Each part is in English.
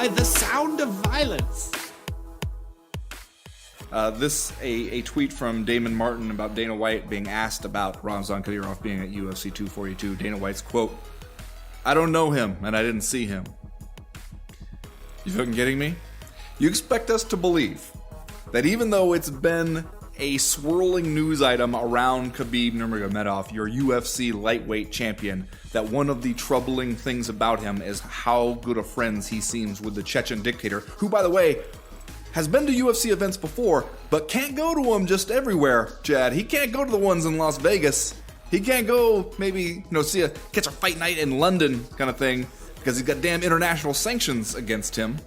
by the sound of violence. A tweet from Damon Martin about Dana White being asked about Ramzan Kadyrov being at UFC 242. Dana White's quote, "I don't know him, and I didn't see him." You fucking kidding me? You expect us to believe that even though it's been a swirling news item around Khabib Nurmagomedov, your UFC lightweight champion, that one of the troubling things about him is how good of friends he seems with the Chechen dictator, who, by the way, has been to UFC events before, but can't go to them just everywhere, Chad. He can't go to the ones in Las Vegas. He can't go, maybe, catch a fight night in London kind of thing, because he's got damn international sanctions against him.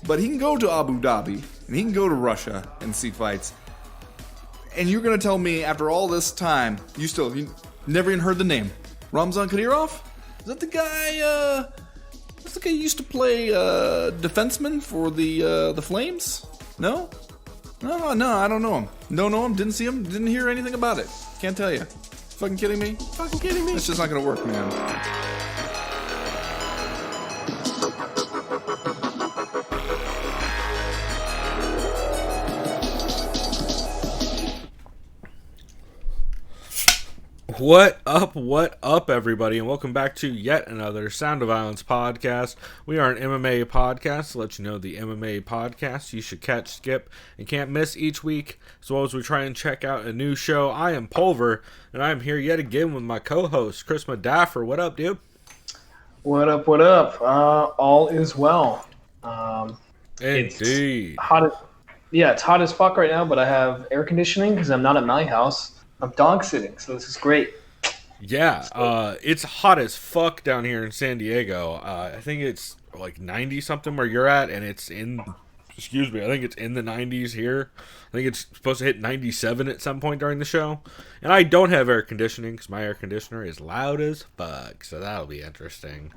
But he can go to Abu Dhabi, and he can go to Russia and see fights. And you're going to tell me, after all this time, you never even heard the name. Ramzan Kadyrov? Is that the guy, that's the guy who used to play defenseman for the Flames? No, I don't know him. Don't know him, didn't see him, didn't hear anything about it. Can't tell you. Fucking kidding me? Fucking kidding me? It's just not going to work, man. What up, everybody, and welcome back to yet another Sound of Violence podcast. We are an MMA podcast to let you know the MMA podcast you should catch, skip, and can't miss each week, as well as we try and check out a new show. I am Pulver, and I am here yet again with my co-host, Chris Madaffer. What up, dude? What up? All is well. Indeed. It's hot as fuck right now, but I have air conditioning because I'm not at my house. I'm dog sitting, so this is great. Yeah, it's hot as fuck down here in San Diego. I think it's like 90 something where you're at, and it's in, I think it's in the 90s here. I think it's supposed to hit 97 at some point during the show. And I don't have air conditioning because my air conditioner is loud as fuck, so that'll be interesting.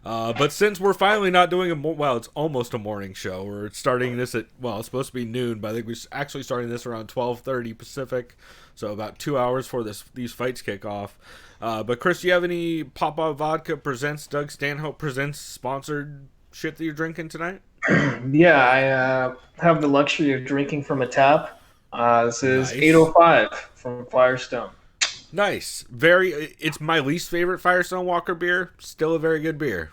But since we're finally not doing it's almost a morning show. We're starting this at, it's supposed to be noon, but I think we're actually starting this around 12:30 Pacific. So about 2 hours before these fights kick off. But Chris, do you have any Papa Vodka Presents, Doug Stanhope Presents sponsored shit that you're drinking tonight? Yeah, I have the luxury of drinking from a tap. This is nice. 805 from Firestone. Nice. It's my least favorite Firestone Walker beer. Still a very good beer.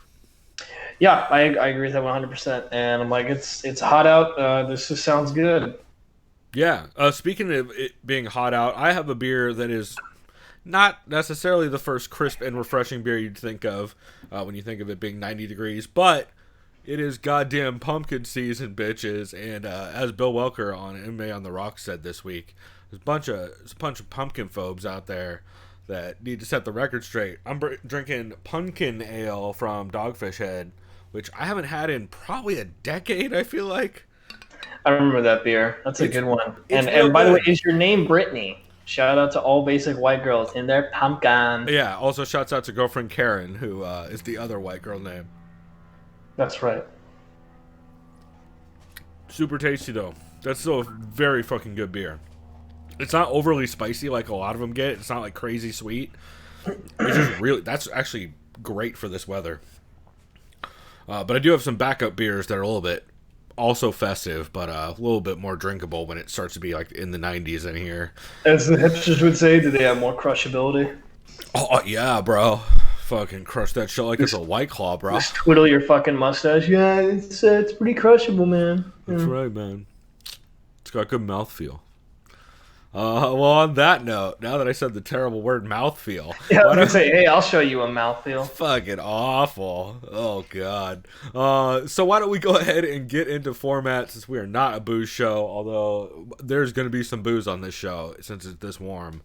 Yeah, I agree with that 100%. And I'm like, it's hot out. This just sounds good. Yeah. Speaking of it being hot out, I have a beer that is not necessarily the first crisp and refreshing beer you'd think of when you think of it being 90 degrees, but it is goddamn pumpkin season, bitches. And as Bill Welker on MMA on the Rocks said this week, there's a bunch of pumpkin phobes out there that need to set the record straight. I'm drinking pumpkin ale from Dogfish Head, which I haven't had in probably a decade, I feel like. I remember that beer. That's a good one. And by the way, is your name Brittany? Shout out to all basic white girls in their pumpkin. Yeah, also shouts out to girlfriend Karen, who is the other white girl name. That's right. Super tasty, though. That's still a very fucking good beer. It's not overly spicy like a lot of them get. It's not like crazy sweet. It's just that's actually great for this weather. But I do have some backup beers that are a little bit also festive, but a little bit more drinkable when it starts to be like in the 90s in here. As the hipsters would say, do they have more crushability? Oh, yeah, bro. Fucking crush that shit like it's a White Claw, bro. Just twiddle your fucking mustache. Yeah, it's pretty crushable, man. That's right, man. It's got good mouthfeel. Well, on that note, now that I said the terrible word mouthfeel. Yeah, I was going to say, hey, I'll show you a mouthfeel. Fucking awful. Oh, God. So why don't we go ahead and get into format, since we are not a booze show, although there's going to be some booze on this show since it's this warm.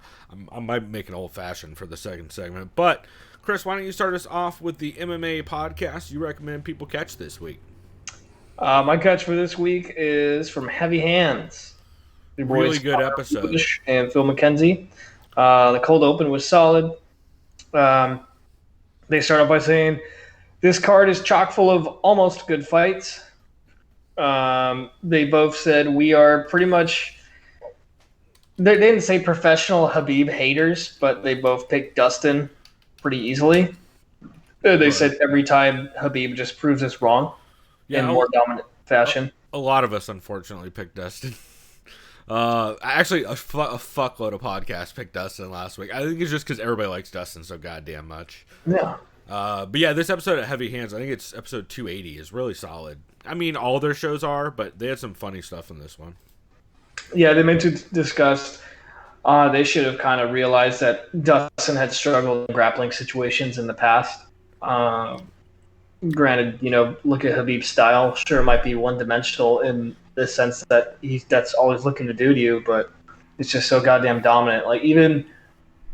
I might make an old-fashioned for the second segment. But, Chris, why don't you start us off with the MMA podcast you recommend people catch this week? My catch for this week is from Heavy Hands. Really good episode. And Phil McKenzie. The cold open was solid. They start off by saying, this card is chock full of almost good fights. They both said we are pretty much, they didn't say professional Khabib haters, but they both picked Dustin pretty easily. They said every time Khabib just proves us wrong. in more dominant fashion. A lot of us, unfortunately, picked Dustin. Actually, a fuckload of podcasts picked Dustin last week. I think it's just because everybody likes Dustin so goddamn much. Yeah. But yeah, this episode of Heavy Hands, I think it's episode 280, is really solid. I mean, all their shows are, but they had some funny stuff in this one. Yeah, they meant to discuss. They should have kind of realized that Dustin had struggled in grappling situations in the past. Granted, look at Khabib's style. Sure, it might be one-dimensional in the sense that that's all he's looking to do to you, but it's just so goddamn dominant. Like, even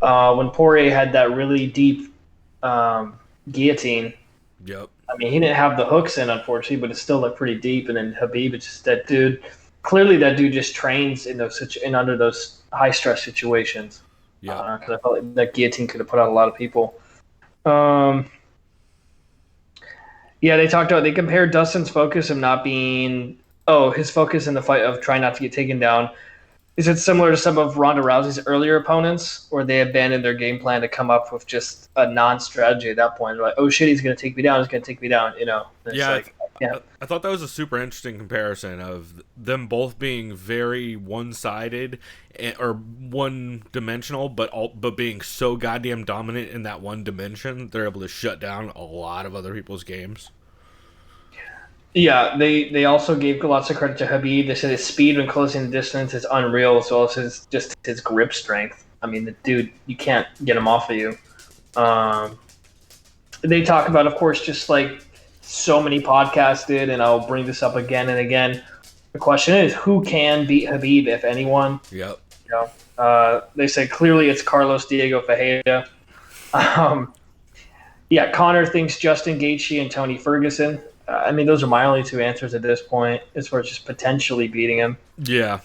when Poirier had that really deep guillotine, yep. I mean, he didn't have the hooks in, unfortunately, but it still looked pretty deep. And then Khabib, it's just that dude. Clearly, that dude just trains in under those high-stress situations. Yeah. Because I felt like that guillotine could have put out a lot of people. Yeah, they compared Dustin's focus of not being his focus in the fight of trying not to get taken down. Is it similar to some of Ronda Rousey's earlier opponents, where they abandoned their game plan to come up with just a non-strategy at that point? They're like, oh shit, he's going to take me down. He's going to take me down. I thought that was a super interesting comparison of them both being very one-sided or one-dimensional, but being so goddamn dominant in that one dimension, they're able to shut down a lot of other people's games. Yeah, they also gave lots of credit to Khabib. They said his speed when closing the distance is unreal, as well as his grip strength. I mean, the dude, you can't get him off of you. They talk about, of course, just like so many podcasts did, and I'll bring this up again and again. The question is, who can beat Khabib, if anyone? Yep. They said clearly it's Carlos Diego Ferreira. Connor thinks Justin Gaethje and Tony Ferguson. I mean, those are my only two answers at this point, as far as just potentially beating him. Yeah.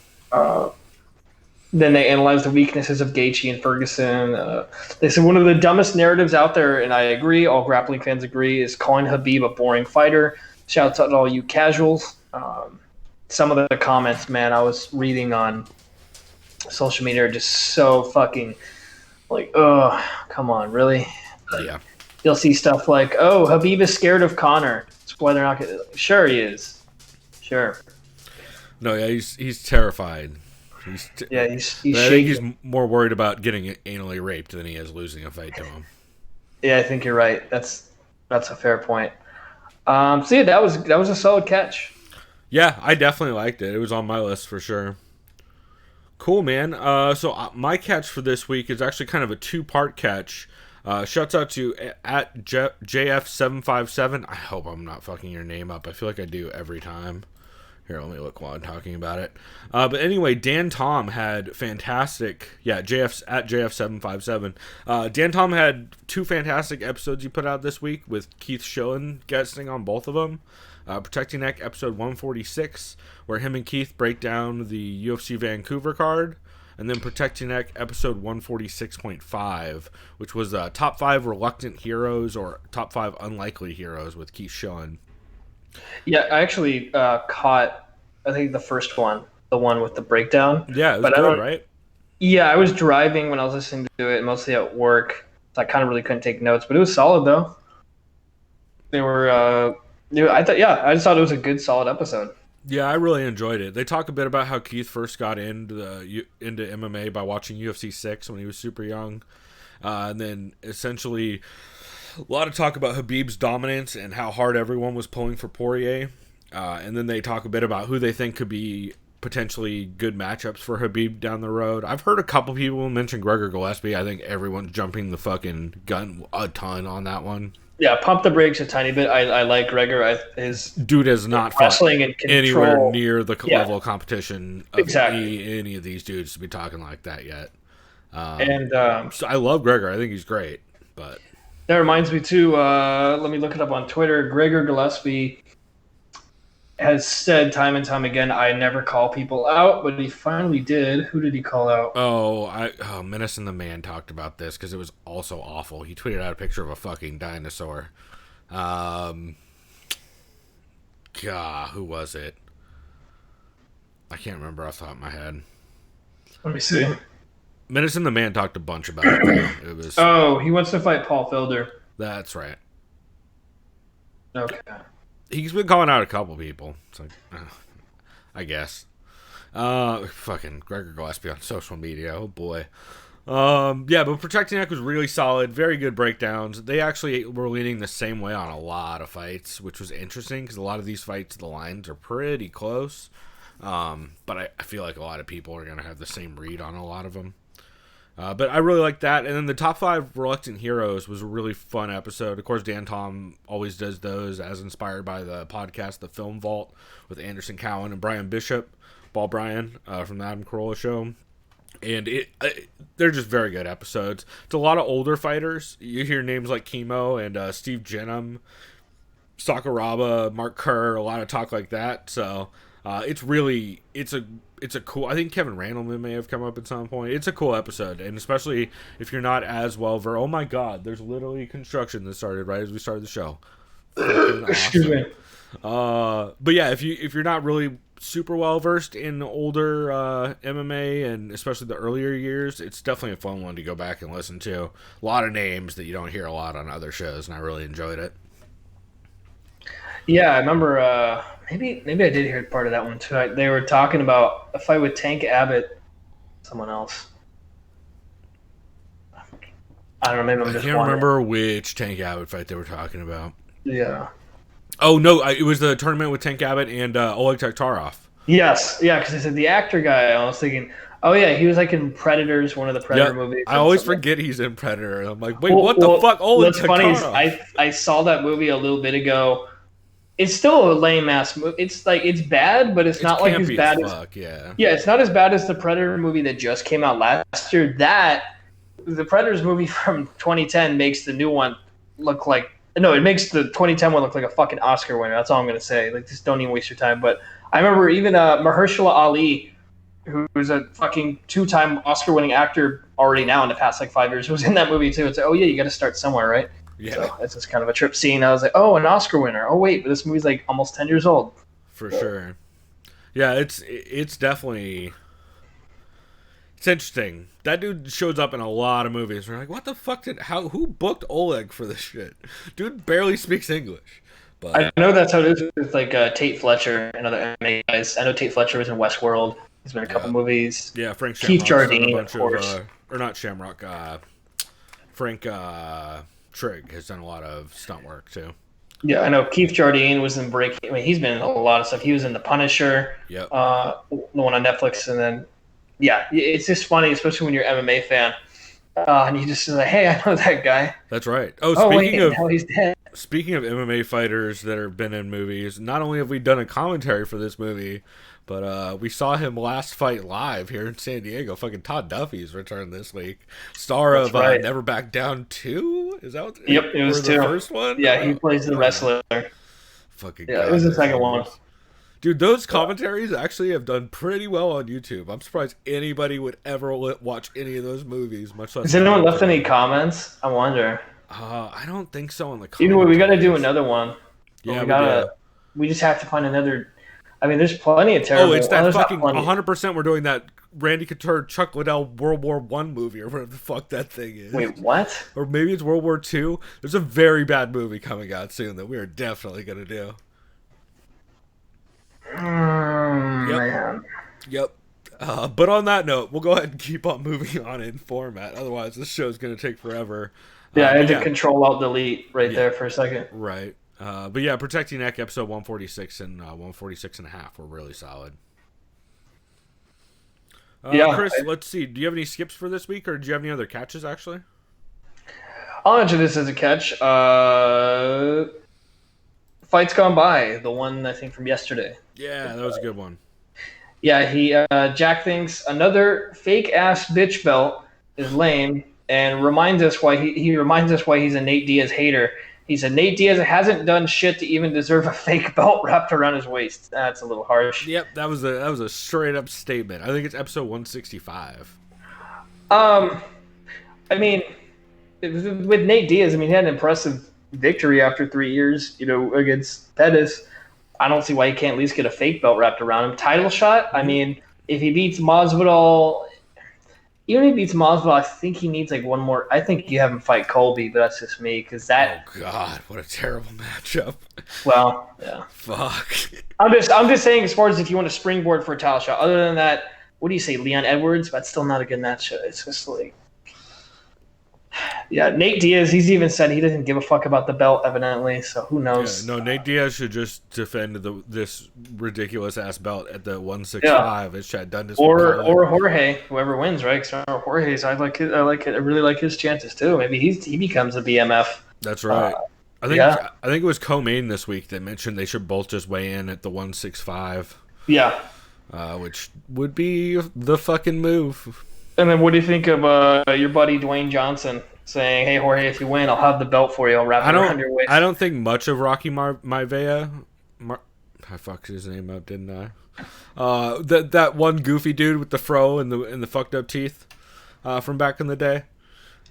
Then they analyzed the weaknesses of Gaethje and Ferguson. They said one of the dumbest narratives out there, and I agree, all grappling fans agree, is calling Khabib a boring fighter. Shouts out to all you casuals. Some of the comments, man, I was reading on social media are just so fucking like, oh, come on, really? Yeah. You'll see stuff like, oh, Khabib is scared of Connor. That's why they're not going to. Sure, he is. Sure. No, yeah, he's terrified. He's I think he's more worried about getting anally raped than he is losing a fight to him. Yeah, I think you're right. That's a fair point. That was a solid catch. Yeah, I definitely liked it. It was on my list for sure. Cool, man. So my catch for this week is actually kind of a two-part catch. Shouts out to at JF757. I hope I'm not fucking your name up. I feel like I do every time. Here, let me look while I'm talking about it. But anyway, Dan Tom had fantastic... Yeah, at JF757. Dan Tom had two fantastic episodes he put out this week with Keith Schillen guesting on both of them. Protecting Neck episode 146, where him and Keith break down the UFC Vancouver card. And then Protecting Neck episode 146.5, which was top 5 reluctant heroes or top 5 unlikely heroes with Keith Schillen. Yeah, I actually caught, I think, the first one, the one with the breakdown. Yeah, it was good, right? Yeah, I was driving when I was listening to it, mostly at work. So I kind of really couldn't take notes, but it was solid, though. They were, I just thought it was a good, solid episode. Yeah, I really enjoyed it. They talk a bit about how Keith first got into MMA by watching UFC 6 when he was super young. And then essentially a lot of talk about Khabib's dominance and how hard everyone was pulling for Poirier. And then they talk a bit about who they think could be potentially good matchups for Khabib down the road. I've heard a couple people mention Gregor Gillespie. I think everyone's jumping the fucking gun a ton on that one. Yeah, pump the brakes a tiny bit. I like Gregor. His dude has not wrestling and control anywhere near the level of competition of exactly any of these dudes to be talking like that yet. So I love Gregor. I think he's great. But that reminds me too. Let me look it up on Twitter. Gregor Gillespie has said time and time again, I never call people out, but he finally did. Who did he call out? Menace and the Man talked about this because it was also awful. He tweeted out a picture of a fucking dinosaur. Who was it? I can't remember off the top of my head. Let me see. Menace and the Man talked a bunch about it. It was. Oh, he wants to fight Paul Felder. That's right. Okay. He's been calling out a couple people. It's like, I guess. Fucking Gregor Gillespie on social media. Oh boy. Yeah, but Protecting Neck was really solid. Very good breakdowns. They actually were leaning the same way on a lot of fights, which was interesting because a lot of these fights, the lines are pretty close. But I feel like a lot of people are going to have the same read on a lot of them. But I really like that. And then the top 5 Reluctant Heroes was a really fun episode. Of course, Dan Tom always does those as inspired by the podcast, The Film Vault, with Anderson Cowan and Brian Bishop, Paul Bryan, from the Adam Carolla Show. And they're just very good episodes. It's a lot of older fighters. You hear names like Chemo and Steve Jenham, Sakuraba, Mark Kerr, a lot of talk like that. So it's a cool. I think Kevin Randleman may have come up at some point. It's a cool episode, and especially if you're not as well versed. Oh my God, there's literally construction that started right as we started the show. Awesome. Excuse me. But yeah, if you're not really super well versed in older MMA and especially the earlier years, it's definitely a fun one to go back and listen to. A lot of names that you don't hear a lot on other shows, and I really enjoyed it. Yeah, I remember. Maybe I did hear part of that one too. They were talking about a fight with Tank Abbott, someone else. I don't know. Maybe I'm just. I can't remember which Tank Abbott fight they were talking about. Yeah. Oh no! It was the tournament with Tank Abbott and Oleg Taktarov. Yes, yeah, because I said the actor guy. I was thinking, oh yeah, he was like in Predators, one of the Predator movies. I always forget he's in Predator. I'm like, wait, what the fuck? Oleg What's funny is I saw that movie a little bit ago. It's still a lame ass movie. It's like it's bad, but it's not like as bad as fuck, yeah. Yeah, it's not as bad as the Predator movie that just came out last year. The Predators movie from 2010 makes the new one look like it makes the 2010 one look like a fucking Oscar winner. That's all I'm gonna say. Like, just don't even waste your time. But I remember even Mahershala Ali, who's a fucking 2-time Oscar-winning actor already now in the past like 5 years, was in that movie too. It's like, oh yeah, you got to start somewhere, right? Yeah. So it's just kind of a trip scene. I was like, oh, an Oscar winner. Oh wait, but this movie's like almost 10 years old. For sure. Yeah, it's definitely. It's interesting. That dude shows up in a lot of movies. We're like, what the fuck who booked Oleg for this shit? Dude barely speaks English. But I know that's how it is with like Tate Fletcher and other MMA guys. I know Tate Fletcher was in Westworld. He's been in a couple movies. Yeah, Frank Shamrock. Keith Jardine, of course. Or not Shamrock. Frank Trigg has done a lot of stunt work too. Yeah, I know Keith Jardine was in Breaking. I mean, he's been in a lot of stuff. He was in The Punisher. Yep. The one on Netflix, and then yeah, it's just funny, especially when you're an MMA fan, and you just like, hey, I know that guy. That's right. Now he's dead. Speaking of MMA fighters that have been in movies, not only have we done a commentary for this movie, but we saw him last fight live here in San Diego. Fucking Todd Duffy's returned this week. Star of Never Back Down 2? Is that what Yep, it was 2. The first one? Yeah, he plays the wrestler. Fucking yeah, it was the second one. Dude, those commentaries actually have done pretty well on YouTube. I'm surprised anybody would ever watch any of those movies, much less. Has anyone left any comments? I wonder. I don't think so in the comments. You know what? We got to do another one. Yeah, we just have to find another. I mean, there's plenty of terrible. Oh, it's that fucking 100%. We're doing that Randy Couture, Chuck Liddell World War I movie or whatever the fuck that thing is. Wait, what? Or maybe it's World War II. There's a very bad movie coming out soon that we are definitely gonna do. Man. Yep. But on that note, we'll go ahead and keep on moving on in format. Otherwise, this show's going to take forever. Yeah, I had to Control-Alt-Delete there for a second. Right. But yeah, Protecting Neck, episode 146 and 146 and a half were really solid. Chris, let's see. Do you have any skips for this week, or do you have any other catches, actually? I'll enter this as a catch. Fights Gone By, the one, I think, from yesterday. Yeah, that was a good one. Yeah, Jack thinks another fake-ass bitch belt is lame, and reminds us why he reminds us why he's a Nate Diaz hater. He said Nate Diaz hasn't done shit to even deserve a fake belt wrapped around his waist. That's a little harsh. Yep, that was a straight up statement. I think it's episode 165. I mean, with Nate Diaz, I mean, he had an impressive victory after 3 years, against Pettis. I don't see why he can't at least get a fake belt wrapped around him. Title shot. I mean, if he beats Masvidal, even if he beats Masvidal, I think he needs like one more. I think you have him fight Colby, but that's just me because that. Oh God, what a terrible matchup. Well, yeah. Fuck. I'm just saying as far as if you want to springboard for a title shot. Other than that, what do you say, Leon Edwards? That's still not a good match. It's just like. Yeah, Nate Diaz, he's even said he doesn't give a fuck about the belt, evidently, so who knows? Yeah, no, Nate Diaz should just defend this ridiculous ass belt at the 165 as Chad Dundas. Or Jorge, whoever wins, right? Because Jorge's, I really like his chances too. Maybe he becomes a BMF. That's right. I think it was Co-Main this week that mentioned they should both just weigh in at the 165. Yeah. Which would be the fucking move. And then what do you think of your buddy Dwayne Johnson saying, "Hey Jorge, if you win, I'll have the belt for you. I'll wrap it around your waist." I don't think much of Rocky Maivia. I fucked his name up, didn't I? That one goofy dude with the fro and the fucked up teeth, from back in the day.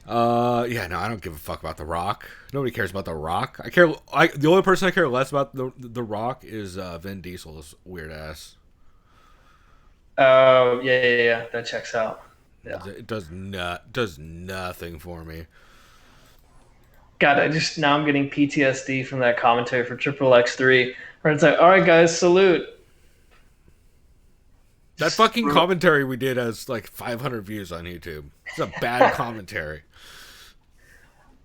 Yeah, no, I don't give a fuck about The Rock. Nobody cares about The Rock. The only person I care less about the Rock is Vin Diesel's weird ass. Oh yeah, that checks out. Yeah. It does nothing for me. God, now I'm getting PTSD from that commentary for Triple X3, where it's like, all right, guys, salute. That fucking commentary we did has like 500 views on YouTube. It's a bad commentary.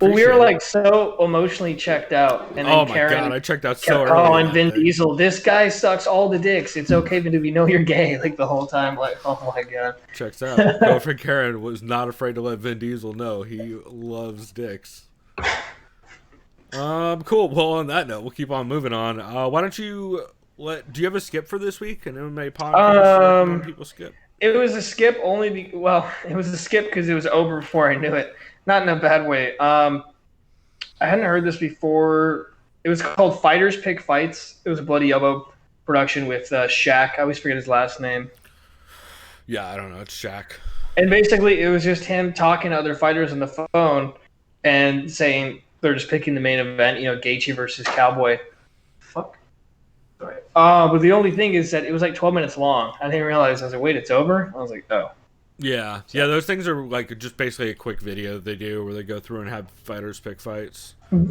Well, we were like so emotionally checked out, and then Karen, God, I checked out so early. Oh, and Vin Diesel, this guy sucks all the dicks. It's okay, Vin, we know you're gay. Like the whole time, like, oh my God. Checks out. Girlfriend Karen was not afraid to let Vin Diesel know he loves dicks. Cool. Well, on that note, we'll keep on moving on. Why don't you do you have a skip for this week? An MMA podcast? When people skip. It was a skip it was a skip because it was over before I knew it. Not in a bad way. I hadn't heard this before. It was called Fighters Pick Fights. It was a Bloody Elbow production with Shaq. I always forget his last name. Yeah, I don't know. It's Shaq. And basically, it was just him talking to other fighters on the phone and saying they're just picking the main event, Gaethje versus Cowboy. Fuck. Sorry. But the only thing is that it was like 12 minutes long. I didn't realize. I was like, wait, it's over? I was like, oh. Yeah, those things are like just basically a quick video they do where they go through and have fighters pick fights. And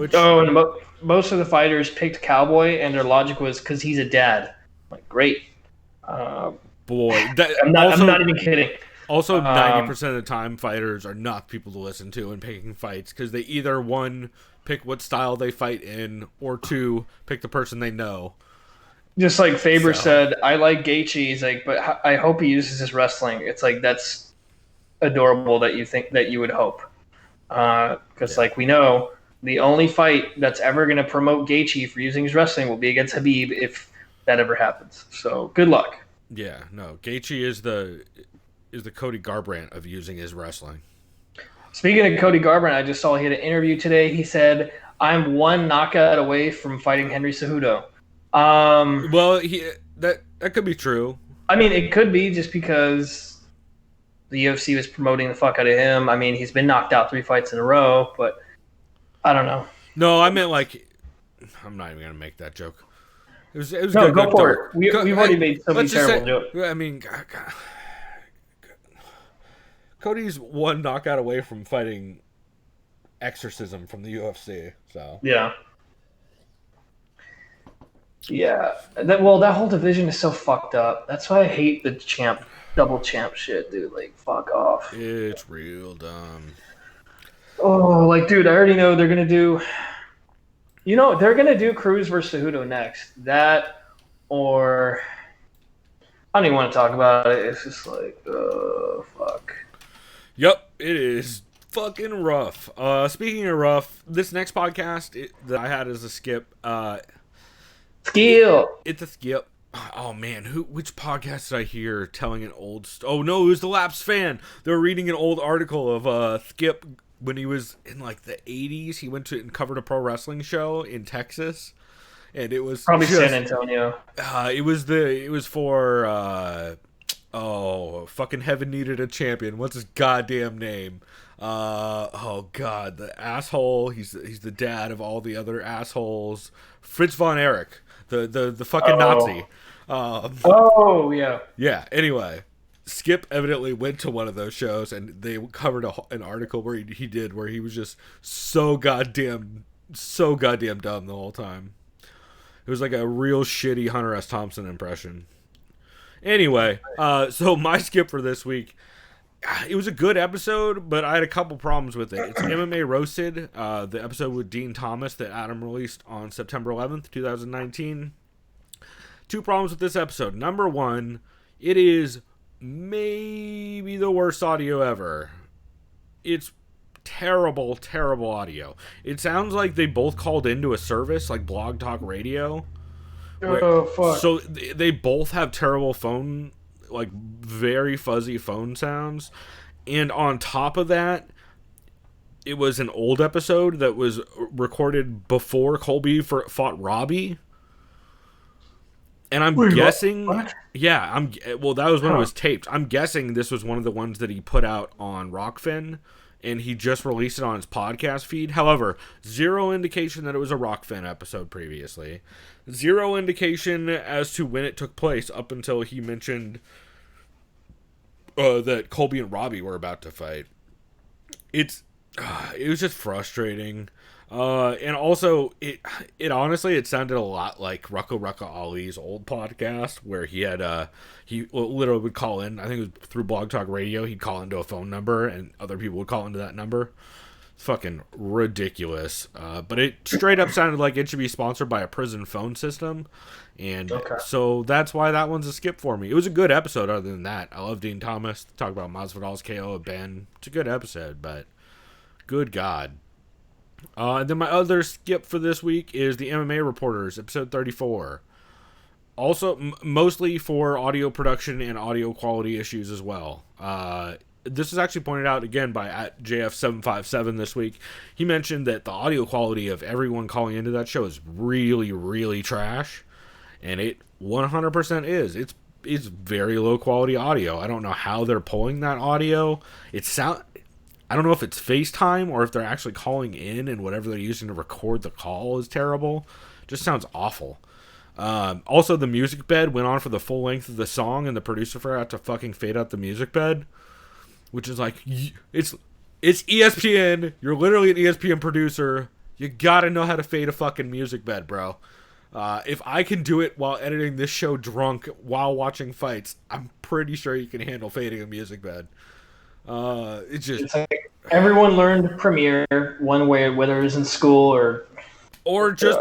most of the fighters picked Cowboy, and their logic was because he's a dad. I'm like, great. Boy, I'm not even kidding. Also, 90% of the time, fighters are not people to listen to in picking fights because they either, one, pick what style they fight in, or two, pick the person they know. Just like Faber said, I like Gaethje. He's like, but I hope he uses his wrestling. It's like, that's adorable that you think that you would hope. Because like we know, the only fight that's ever going to promote Gaethje for using his wrestling will be against Khabib if that ever happens. So good luck. Yeah, no, Gaethje is the Cody Garbrandt of using his wrestling. Speaking of Cody Garbrandt, I just saw he had an interview today. He said, "I'm one knockout away from fighting Henry Cejudo." Well, that could be true. I mean, it could be just because the UFC was promoting the fuck out of him. I mean, he's been knocked out 3 fights in a row, but I don't know. No, I meant like, I'm not even gonna make that joke. It was no, go for it. We've already made so many terrible jokes. I mean, God. Cody's one knockout away from fighting Exorcism from the UFC. So yeah. That whole division is so fucked up. That's why I hate the double champ shit, dude. Like, fuck off. It's real dumb. Oh, like, dude, I already know they're gonna do. They're gonna do Cruz versus Cejudo next. That, or I don't even want to talk about it. It's just like, fuck. Yep, it is fucking rough. Speaking of rough, this next podcast that I had as a skip. It's a skip. Oh man, which podcast did I hear telling an old? Oh no, it was the Laps fan. They were reading an old article of Skip when he was in like the 80s. He went to and covered a pro wrestling show in Texas, and it was probably San Antonio. It was for fucking Heaven Needed a Champion. What's his goddamn name? Oh god, the asshole. He's the dad of all the other assholes. Fritz von Erich. The fucking Nazi. Yeah. Yeah, anyway. Skip evidently went to one of those shows, and they covered an article where he was just so goddamn dumb the whole time. It was like a real shitty Hunter S. Thompson impression. Anyway, so my skip for this week, it was a good episode, but I had a couple problems with it. It's MMA Roasted, the episode with Dean Thomas that Adam released on September 11th, 2019. Two problems with this episode. Number one, it is maybe the worst audio ever. It's terrible audio. It sounds like they both called into a service like Blog Talk Radio. Oh, fuck. So they both have terrible phone, like very fuzzy phone sounds. And on top of that, it was an old episode that was recorded before Colby fought Robbie. And I'm guessing, what? Yeah, well, that was when it was taped. I'm guessing this was one of the ones that he put out on Rockfin, and he just released it on his podcast feed. However, zero indication that it was a Rockfin episode previously. Zero indication as to when it took place up until he mentioned that Colby and Robbie were about to fight. It was just frustrating. And also, it honestly, it sounded a lot like Rucka Ali's old podcast, where he had, he literally would call in, I think it was through Blog Talk Radio, he'd call into a phone number, and other people would call into that number. It's fucking ridiculous. But it straight up sounded like it should be sponsored by a prison phone system, and so that's why that one's a skip for me. It was a good episode other than that. I love Dean Thomas, talk about Masvidal's KO of Ben. It's a good episode, but good God. And then my other skip for this week is the MMA Reporters, episode 34. Also, mostly for audio production and audio quality issues as well. This is actually pointed out again by @JF757 this week. He mentioned that the audio quality of everyone calling into that show is really, really trash. And it 100% is. It's very low quality audio. I don't know how they're pulling that audio. I don't know if it's FaceTime or if they're actually calling in, and whatever they're using to record the call is terrible. Just sounds awful. Also, the music bed went on for the full length of the song, and the producer forgot to fucking fade out the music bed, which is like, it's ESPN. You're literally an ESPN producer. You gotta know how to fade a fucking music bed, bro. If I can do it while editing this show drunk while watching fights, I'm pretty sure you can handle fading a music bed. It's like everyone learned Premiere one way, whether it was in school or just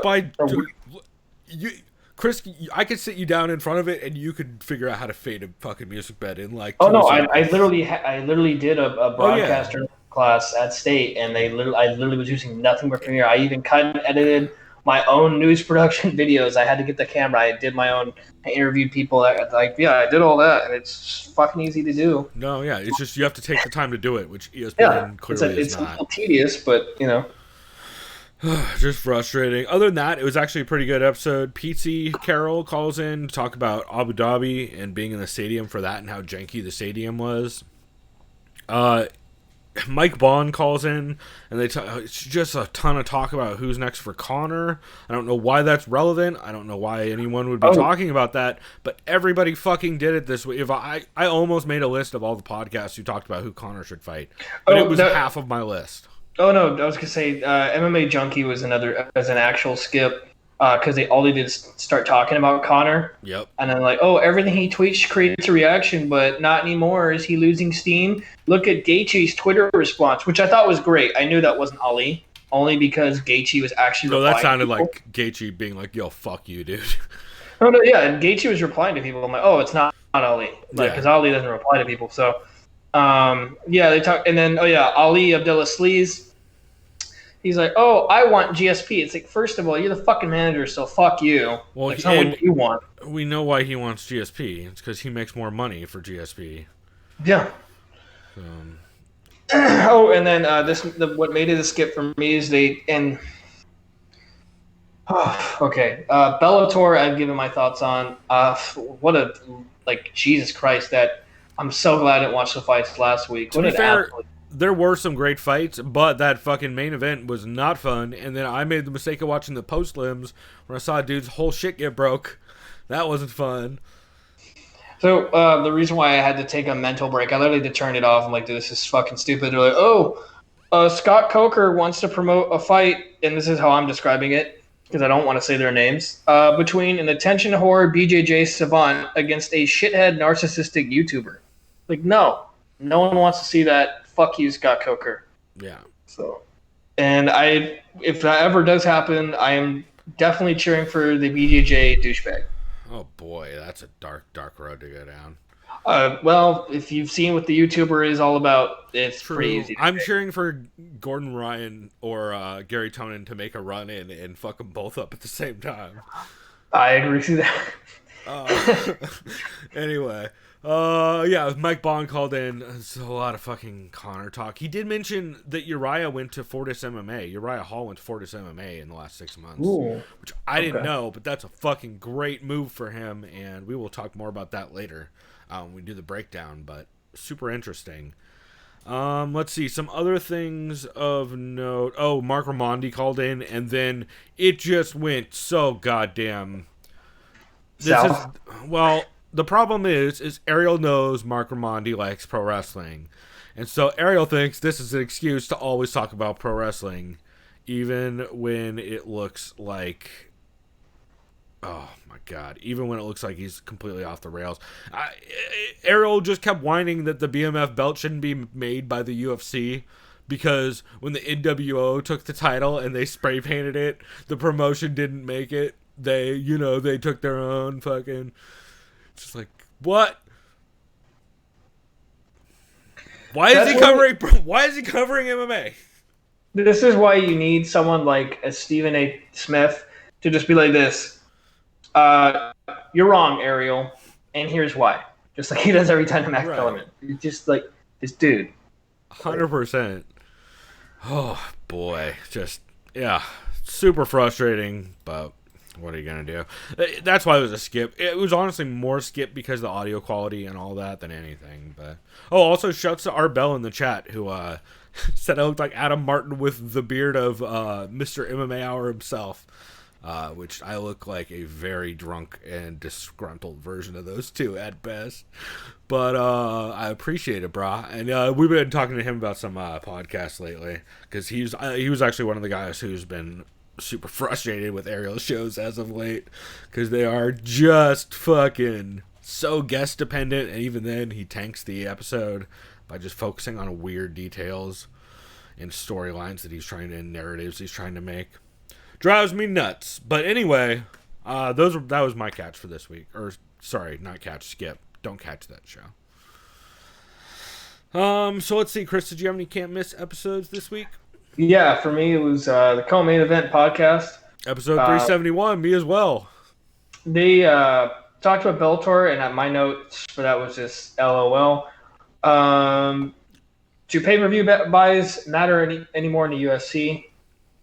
Chris, I could sit you down in front of it and you could figure out how to fade a fucking music bed in like. Oh no, I literally did a broadcaster class at State, and I literally was using nothing but Premiere. I even cut and edited my own news production videos. I had to get the camera. I interviewed people. I did all that, and it's fucking easy to do. No, yeah, it's just you have to take the time to do it, which ESPN clearly is not. It's a little tedious, but you know. Just frustrating. Other than that, it was actually a pretty good episode. Pete Carroll calls in to talk about Abu Dhabi and being in the stadium for that and how janky the stadium was. Mike Bond calls in, and it's just a ton of talk about who's next for Conor. I don't know why that's relevant. I don't know why anyone would be talking about that, but everybody fucking did it this week. If I almost made a list of all the podcasts who talked about who Conor should fight, but it was half of my list. Oh no, I was gonna say MMA Junkie was an actual skip. Because they did is start talking about Conor. Yep. And then everything he tweets creates a reaction, but not anymore. Is he losing steam? Look at Gaethje's Twitter response, which I thought was great. I knew that wasn't Ali, only because Gaethje was actually replying. No, that sounded like Gaethje being like, "Yo, fuck you, dude." No, yeah, and Gaethje was replying to people. I'm like, oh, it's not Ali, because Ali doesn't reply to people. So, they talk, and then Ali Abdullah Sleaze. He's like, oh, I want GSP. It's like, first of all, you're the fucking manager, so fuck you. Well, it's not what you want. We know why he wants GSP. It's because he makes more money for GSP. Yeah. And then what made it a skip for me is Bellator, I've given my thoughts on. Jesus Christ, that I'm so glad I didn't watch the fights last week. To be fair, there were some great fights, but that fucking main event was not fun. And then I made the mistake of watching the post-limbs when I saw a dude's whole shit get broke. That wasn't fun. So the reason why I had to take a mental break, I literally had to turn it off. I'm like, dude, this is fucking stupid. They're like, Scott Coker wants to promote a fight, and this is how I'm describing it because I don't want to say their names, between an attention whore BJJ savant against a shithead narcissistic YouTuber. Like, no one wants to see that. Fuck you, Scott Coker. Yeah. So, and if that ever does happen, I am definitely cheering for the BJJ douchebag. Oh boy, that's a dark road to go down. Well, if you've seen what the YouTuber is all about, it's pretty easy. I'm cheering for Gordon Ryan or Gary Tonin to make a run in and fuck them both up at the same time. I agree with that. Anyway, yeah, Mike Bond called in. It's a lot of fucking Connor talk. He did mention that Uriah went to Fortis MMA. Uriah Hall went to Fortis MMA in the last 6 months. Ooh, which I didn't know, but that's a fucking great move for him, and we will talk more about that later when we do the breakdown, but super interesting. Let's see, some other things of note. Oh, Mark Ramondi called in, and then it just went so goddamn... Well, the problem is Ariel knows Mark Ramondi likes pro wrestling. And so Ariel thinks this is an excuse to always talk about pro wrestling, even when it looks like... Oh, my God. Even when it looks like he's completely off the rails. Ariel just kept whining that the BMF belt shouldn't be made by the UFC because when the NWO took the title and they spray painted it, the promotion didn't make it. They took their own fucking... Just like, what? Why is he covering MMA? This is why you need someone like a Stephen A. Smith to just be like this. You're wrong, Ariel, and here's why. Just like he does every time to Max Kellerman. He's just like this dude. 100%. Oh boy, just super frustrating. But what are you gonna do? That's why it was a skip. It was honestly more skip because of the audio quality and all that than anything. But also shouts to Art Bell in the chat who said I looked like Adam Martin with the beard of Mr. MMA Hour himself. Which I look like a very drunk and disgruntled version of those two at best. But I appreciate it, brah. And we've been talking to him about some podcasts lately because he was actually one of the guys who's been super frustrated with Ariel's shows as of late because they are just fucking so guest dependent, and even then he tanks the episode by just focusing on weird details and storylines that narratives he's trying to make. Drives me nuts. But anyway, that was my catch for this week. Or, sorry, not catch, skip. Don't catch that show. So let's see, Chris, did you have any can't miss episodes this week? Yeah, for me it was the co-main event podcast. Episode 371, me as well. They talked about Bellator, and my notes for that was just LOL. Do pay-per-view buys matter anymore in the UFC?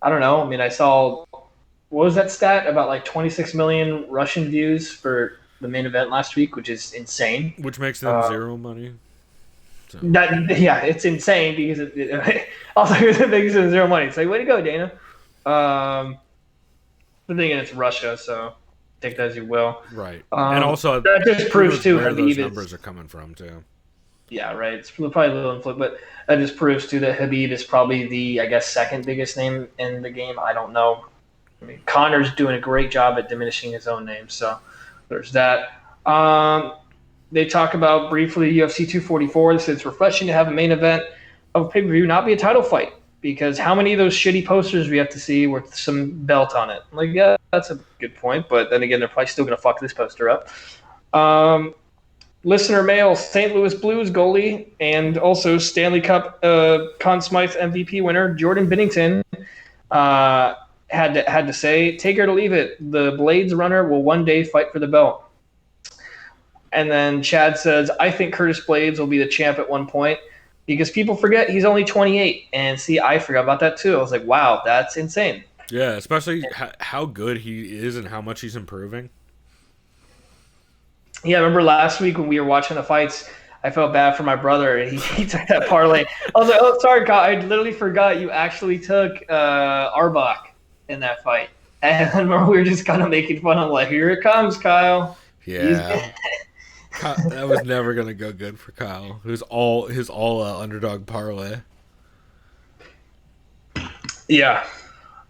I don't know. I mean, I saw, what was that stat? About like 26 million Russian views for the main event last week, which is insane. Which makes them zero money. So. It's insane because it also it makes them zero money. It's like, way to go, Dana. But then again, it's Russia, so take that as you will. Right. And also, that just proves too where Habib those numbers are coming from, too. Yeah, right. It's probably a little influence, but that just proves too that Habib is probably the, I guess, second biggest name in the game. I don't know. I mean, Connor's doing a great job at diminishing his own name, so there's that. They talk about briefly UFC 244. They said it's refreshing to have a main event of a pay-per-view not be a title fight because how many of those shitty posters we have to see with some belt on it? I'm like, yeah, that's a good point, but then again, they're probably still going to fuck this poster up. Listener mail, St. Louis Blues goalie and also Stanley Cup Conn Smythe MVP winner Jordan Binnington had to say, take her to leave it. The Blades runner will one day fight for the belt. And then Chad says, I think Curtis Blades will be the champ at one point because people forget he's only 28. And see, I forgot about that too. I was like, wow, that's insane. Yeah, especially how good he is and how much he's improving. Yeah, I remember last week when we were watching the fights, I felt bad for my brother, and he took that parlay. I was like, oh, sorry, Kyle. I literally forgot you actually took Arbach in that fight. And I remember we were just kind of making fun of like, here it comes, Kyle. Yeah. That was never gonna go good for Kyle. It was all his underdog parlay. Yeah.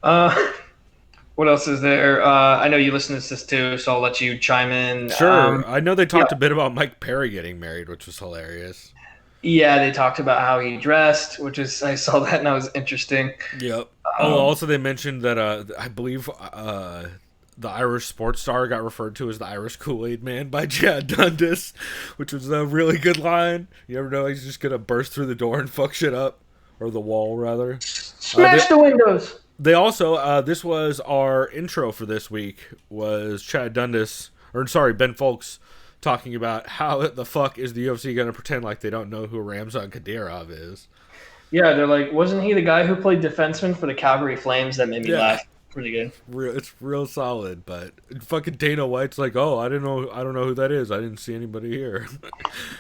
What else is there? I know you listen to this too, so I'll let you chime in. Sure. I know they talked a bit about Mike Perry getting married, which was hilarious. Yeah, they talked about how he dressed, I saw that and that was interesting. Yep. Also they mentioned that I believe the Irish sports star got referred to as the Irish Kool-Aid Man by Chad Dundas, which was a really good line. You ever know he's just gonna burst through the door and fuck shit up, or the wall rather. Smash the windows. They also this was our intro for this week was Chad Dundas, Ben Folks, talking about how the fuck is the UFC gonna pretend like they don't know who Ramzan Kadyrov is. Yeah, they're like, wasn't he the guy who played defenseman for the Calgary Flames? That made me laugh. Pretty good. It's real solid, but fucking Dana White's like, oh, I don't know who that is. I didn't see anybody here.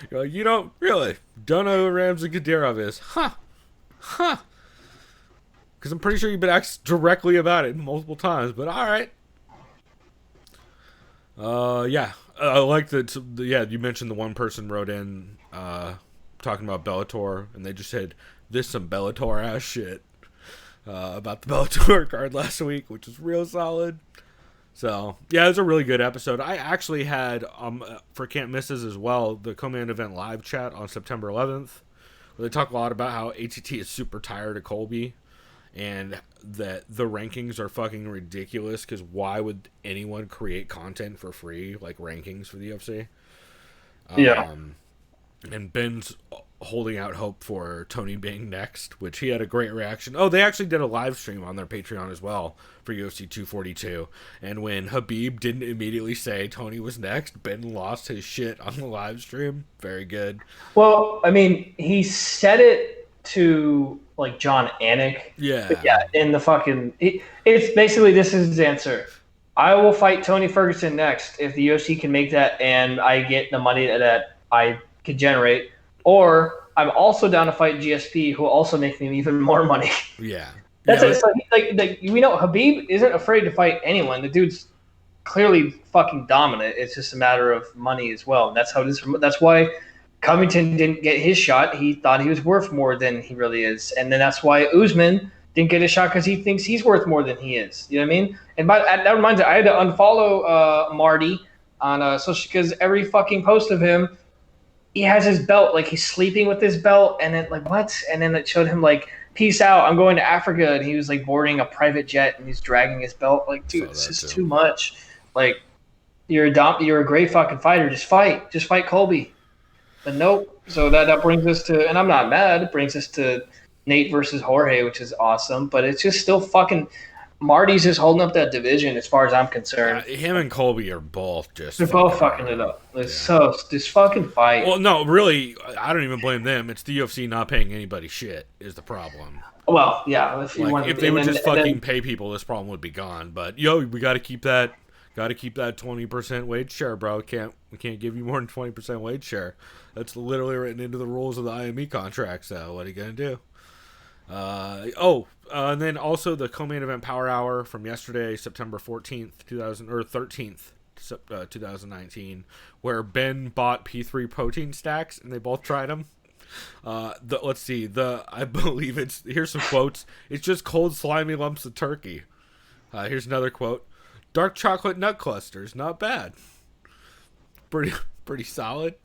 You're like, you don't know who Ramzan Kadyrov is, huh? Because I'm pretty sure you've been asked directly about it multiple times. But all right. Yeah, I like that. Yeah, you mentioned the one person wrote in talking about Bellator, and they just said this some Bellator ass shit. About the Bellator card last week, which was real solid. So, yeah, it was a really good episode. I actually had, for Can't Misses as well, the Co-Man event live chat on September 11th, where they talk a lot about how ATT is super tired of Colby, and that the rankings are fucking ridiculous, because why would anyone create content for free, like rankings for the UFC? Yeah. And Ben's holding out hope for Tony being next, which he had a great reaction. Oh, they actually did a live stream on their Patreon as well for UFC 242. And when Habib didn't immediately say Tony was next, Ben lost his shit on the live stream. Very good. Well, I mean, he said it to like John Anik. Yeah. But yeah, in the fucking... It's basically, this is his answer. I will fight Tony Ferguson next if the UFC can make that and I get the money that I could generate. Or I'm also down to fight GSP, who will also make me even more money. Yeah. That's it. So, like we know Habib isn't afraid to fight anyone. The dude's clearly fucking dominant. It's just a matter of money as well. And that's how it is. That's why Covington didn't get his shot. He thought he was worth more than he really is. And then that's why Usman didn't get a shot, because he thinks he's worth more than he is. You know what I mean? And that reminds me, I had to unfollow Marty on social, because every fucking post of him, he has his belt, like he's sleeping with his belt, and then like what? And then it showed him like, peace out, I'm going to Africa, and he was like boarding a private jet and he's dragging his belt. Like, dude, it's just too much. Like, you're a great fucking fighter. Just fight Colby. But nope. So that brings us to, and I'm not mad. It brings us to Nate versus Jorge, which is awesome. But it's just still fucking. Marty's just holding up that division as far as I'm concerned. Him and Colby are both just... They're both fucking it up. Just fucking fight. Well, no, really, I don't even blame them. It's the UFC not paying anybody shit is the problem. Well, yeah. If they would just fucking pay people, this problem would be gone. But, we got to keep that 20% wage share, bro. We can't give you more than 20% wage share. That's literally written into the rules of the IME contract, so what are you going to do? And then also the co-main event Power Hour from yesterday, September 14th, 13th, 2019, where Ben bought P3 protein stacks and they both tried them. Let's see, I believe here's some quotes. It's just cold, slimy lumps of turkey. Here's another quote. Dark chocolate nut clusters, not bad. Pretty solid.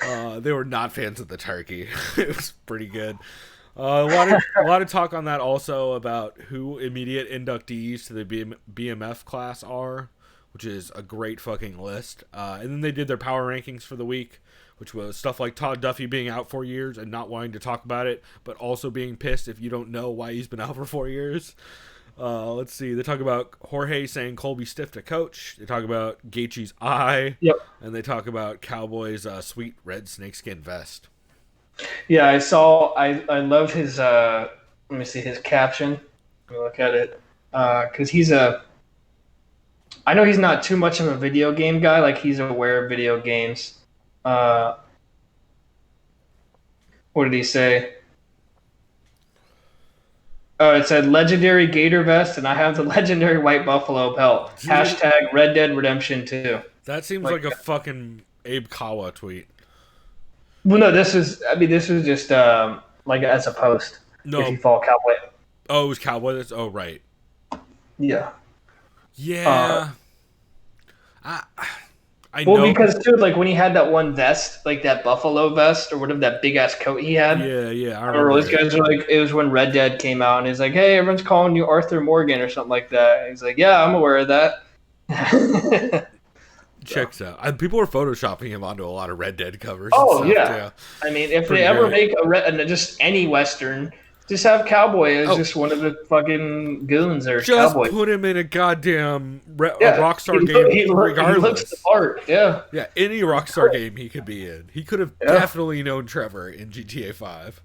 They were not fans of the turkey. It was pretty good. A lot of talk on that also about who immediate inductees to the BMF class are, which is a great fucking list. And then they did their power rankings for the week, which was stuff like Todd Duffy being out 4 years and not wanting to talk about it, but also being pissed if you don't know why he's been out for 4 years. Let's see. They talk about Jorge saying Colby stiffed a coach. They talk about Gaethje's eye. Yep. And they talk about Cowboy's sweet red snakeskin vest. Yeah, I saw. I love his. Let me see his caption. Let me look at it. Because he's a. I know he's not too much of a video game guy. Like, he's aware of video games. What did he say? Oh, it said legendary Gator vest, and I have the legendary White Buffalo pelt. Hashtag Red Dead Redemption 2. That seems like a fucking Abe Kawa tweet. Well, no, this is just like as a post. No. If you follow Cowboy. Oh, it was Cowboy. Oh, right. Yeah. Yeah. I Well, know. because too, like when he had that one vest, like that buffalo vest or whatever, that big ass coat he had. Yeah. I Or remember those guys are like, it was when Red Dead came out, and he's like, "Hey, everyone's calling you Arthur Morgan or something like that." And he's like, "Yeah, I'm aware of that." Checks out. People were photoshopping him onto a lot of Red Dead covers. Oh and stuff, yeah. too. I mean, if Pretty they ever great. make just any western, just have Cowboy as just one of the fucking goons or Just Cowboy. put him in a goddamn a Yeah, Rockstar he game, he regardless. looks the part. Yeah. Yeah, any Rockstar game he could be in. He could have definitely known Trevor in GTA 5.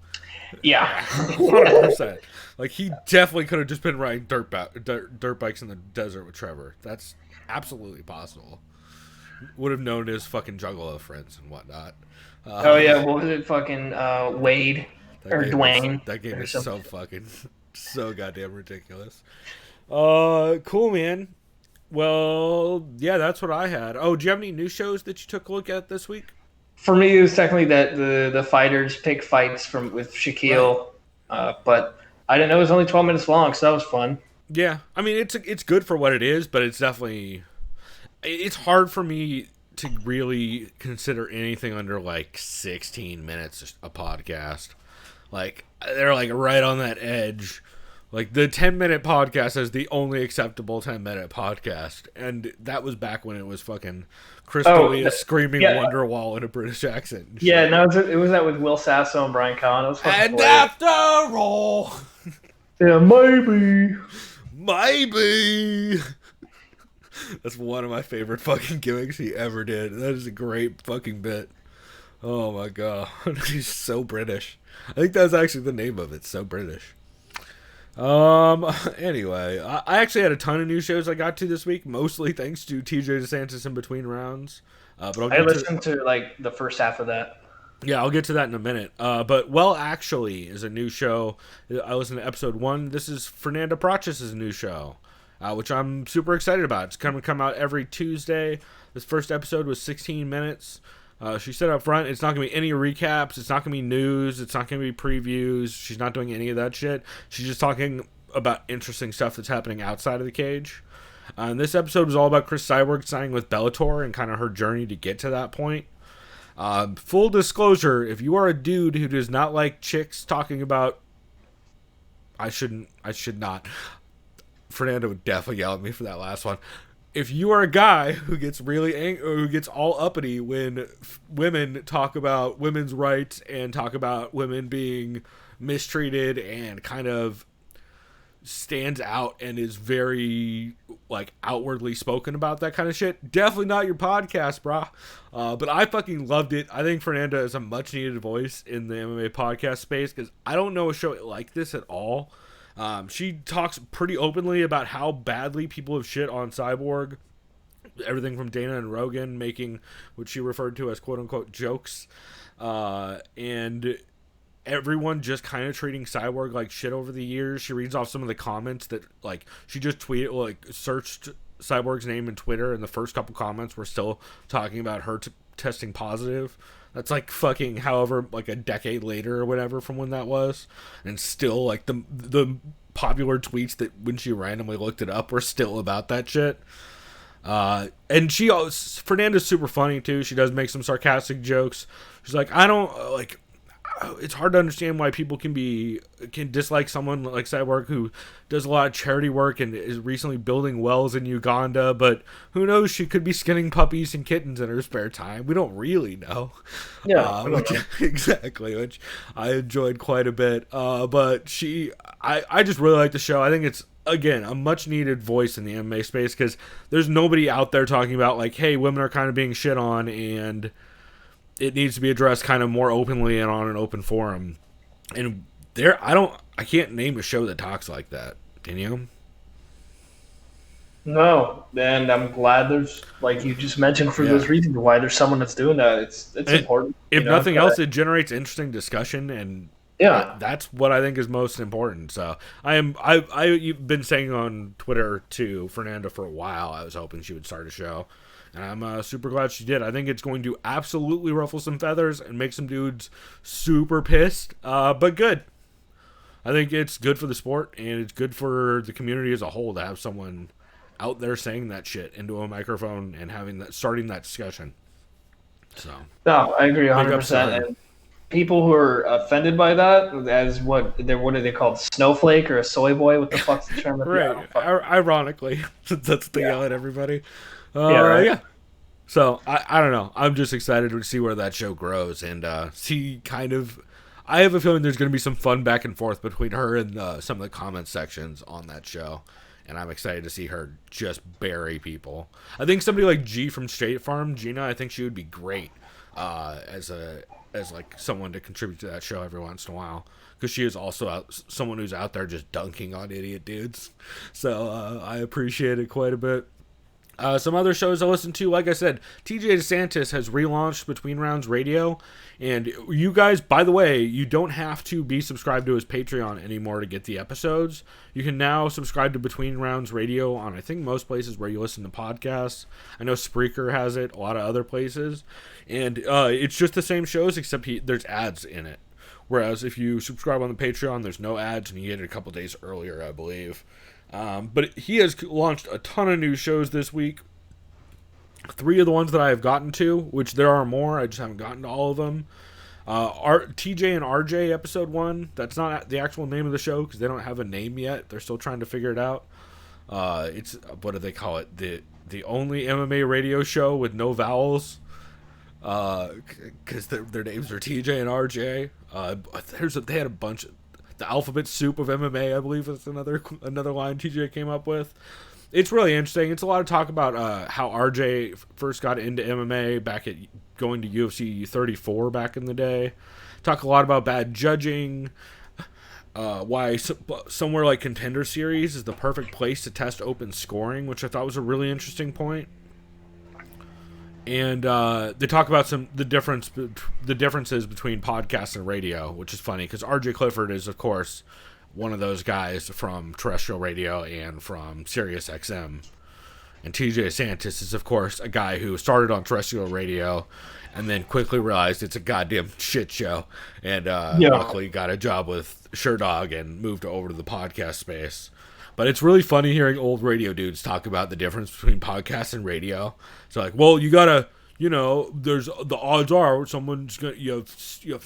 Yeah. 100%. Like, he definitely could have just been riding dirt bikes in the desert with Trevor. That's absolutely possible. Would have known his fucking Juggalo friends and whatnot. Oh yeah, what was it? Fucking Wade or Dwayne? That game or is something. so fucking, so goddamn ridiculous. Cool, man. Well, yeah, that's what I had. Oh, do you have any new shows that you took a look at this week? For me, it was technically that the fighters pick fights with Shaquille, but I didn't know it was only 12 minutes long, so that was fun. Yeah, I mean it's good for what it is, but it's definitely it's hard for me to really consider anything under like 16 minutes a podcast. Like they're like right on that edge. Like the 10-minute podcast is the only acceptable 10-minute podcast, and that was back when it was fucking Chris D'Elia screaming Wonderwall in a British accent. Yeah, no, it was that with Will Sasso and Brian Conn. It was fucking And hilarious. after all, Yeah, maybe. That's one of my favorite fucking gimmicks he ever did. That is a great fucking bit. Oh my god, he's so British. I think that's actually the name of it. So British. Anyway, I actually had a ton of new shows I got to this week, mostly thanks to TJ DeSantis in between rounds. But I listened to like the first half of that. Yeah, I'll get to that in a minute. But Well Actually is a new show. I listened to episode 1. This is Fernanda Prachis' new show, which I'm super excited about. It's going to come out every Tuesday. This first episode was 16 minutes. She said up front, it's not going to be any recaps. It's not going to be news. It's not going to be previews. She's not doing any of that shit. She's just talking about interesting stuff that's happening outside of the cage. And this episode was all about Chris Cyborg signing with Bellator and kind of her journey to get to that point. Full disclosure, if you are a dude who does not like chicks talking about... I should not. Fernando would definitely yell at me for that last one. If you are a guy who gets really angry, or who gets all uppity when women talk about women's rights and talk about women being mistreated and kind of stands out and is very like outwardly spoken about that kind of shit, definitely not your podcast, brah. But I fucking loved it. I think Fernanda is a much needed voice in the MMA podcast space because I don't know a show like this at all. She talks pretty openly about how badly people have shit on Cyborg. Everything from Dana and Rogan making what she referred to as quote-unquote jokes. And everyone just kind of treating Cyborg like shit over the years. She reads off some of the comments that, like, she just tweeted, like, searched Cyborg's name in Twitter, and the first couple comments were still talking about her testing positive. That's like fucking however, like a decade later or whatever from when that was. And still, like, the popular tweets that when she randomly looked it up were still about that shit. And Fernanda's super funny too. She does make some sarcastic jokes. She's like, I don't, like, it's hard to understand why people can dislike someone like Cyborg who does a lot of charity work and is recently building wells in Uganda, but who knows, she could be skinning puppies and kittens in her spare time. We don't really know. Yeah, exactly, which I enjoyed quite a bit. But I just really like the show. I think it's, again, a much needed voice in the MMA space because there's nobody out there talking about, like, hey, women are kind of being shit on and it needs to be addressed kind of more openly and on an open forum. And I can't name a show that talks like that. Can you? No, and I'm glad there's, like you just mentioned, for those reasons why there's someone that's doing that. It's important. If nothing else, it generates interesting discussion, and that's what I think is most important. So I've been saying on Twitter to Fernanda for a while, I was hoping she would start a show. And I'm super glad she did. I think it's going to absolutely ruffle some feathers and make some dudes super pissed, but good. I think it's good for the sport, and it's good for the community as a whole to have someone out there saying that shit into a microphone and starting that discussion. So No, I agree big ups to 100%. her. And people who are offended by that, as what are they called? Snowflake or a soy boy? What the fuck's the term? Right. Ironically, that's what they yell at everybody. Yeah, right. Yeah. So I don't know. I'm just excited to see where that show grows and see kind of. I have a feeling there's going to be some fun back and forth between her and some of the comment sections on that show. And I'm excited to see her just bury people. I think somebody like G from State Farm, Gina, I think she would be great as like someone to contribute to that show every once in a while. Because she is also someone who's out there just dunking on idiot dudes. So I appreciate it quite a bit. Some other shows I listen to, like I said, TJ DeSantis has relaunched Between Rounds Radio. And you guys, by the way, you don't have to be subscribed to his Patreon anymore to get the episodes. You can now subscribe to Between Rounds Radio on, I think, most places where you listen to podcasts. I know Spreaker has it, a lot of other places. And it's just the same shows, except there's ads in it. Whereas if you subscribe on the Patreon, there's no ads, and you get it a couple days earlier, I believe. But he has launched a ton of new shows this week. 3 of the ones that I have gotten to, which there are more, I just haven't gotten to all of them. TJ and RJ episode 1, that's not the actual name of the show because they don't have a name yet. They're still trying to figure it out. It's, what do they call it? The only MMA radio show with no vowels. Because their names are TJ and RJ. They had a bunch of the alphabet soup of MMA, I believe is another line TJ came up with. It's really interesting. It's a lot of talk about how RJ first got into MMA back at going to UFC 34 back in the day. Talk a lot about bad judging. Why somewhere like Contender Series is the perfect place to test open scoring, which I thought was a really interesting point. And they talk about the differences between podcasts and radio, which is funny because RJ Clifford is, of course, one of those guys from terrestrial radio and from Sirius XM. And TJ Santis is, of course, a guy who started on terrestrial radio and then quickly realized it's a goddamn shit show. And luckily got a job with Sherdog and moved over to the podcast space. But it's really funny hearing old radio dudes talk about the difference between podcasts and radio. So like, well, you gotta, there's the odds are someone's gonna you have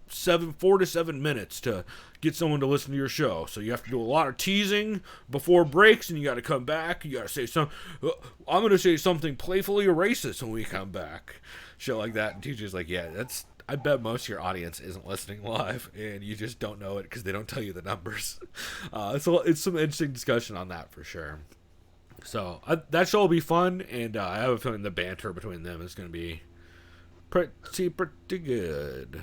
4 to 7 minutes to get someone to listen to your show. So you have to do a lot of teasing before breaks, and you got to come back. You got to say I'm gonna say something playfully racist when we come back, shit like that. And TJ's like, yeah, that's. I bet most of your audience isn't listening live, and you just don't know it because they don't tell you the numbers. So it's some interesting discussion on that for sure. So that show will be fun, and I have a feeling the banter between them is going to be pretty good.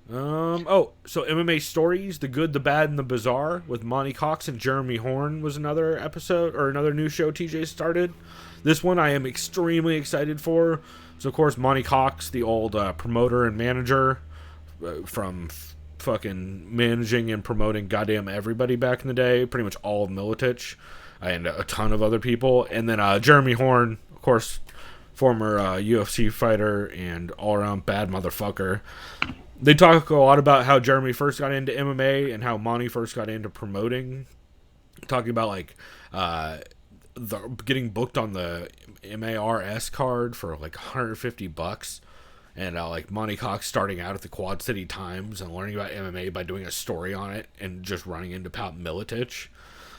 So MMA Stories, The Good, the Bad, and the Bizarre with Monty Cox and Jeremy Horn was another episode, or another new show TJ started. This one I am extremely excited for. So, of course, Monty Cox, the old promoter and manager from fucking managing and promoting goddamn everybody back in the day, pretty much all of Militich and a ton of other people. And then Jeremy Horn, of course, former UFC fighter and all-around bad motherfucker. They talk a lot about how Jeremy first got into MMA and how Monty first got into promoting. Talking about, like, getting booked on the MARS card for like $150, and like Monty Cox starting out at the Quad City Times and learning about MMA by doing a story on it and just running into Pat Militich.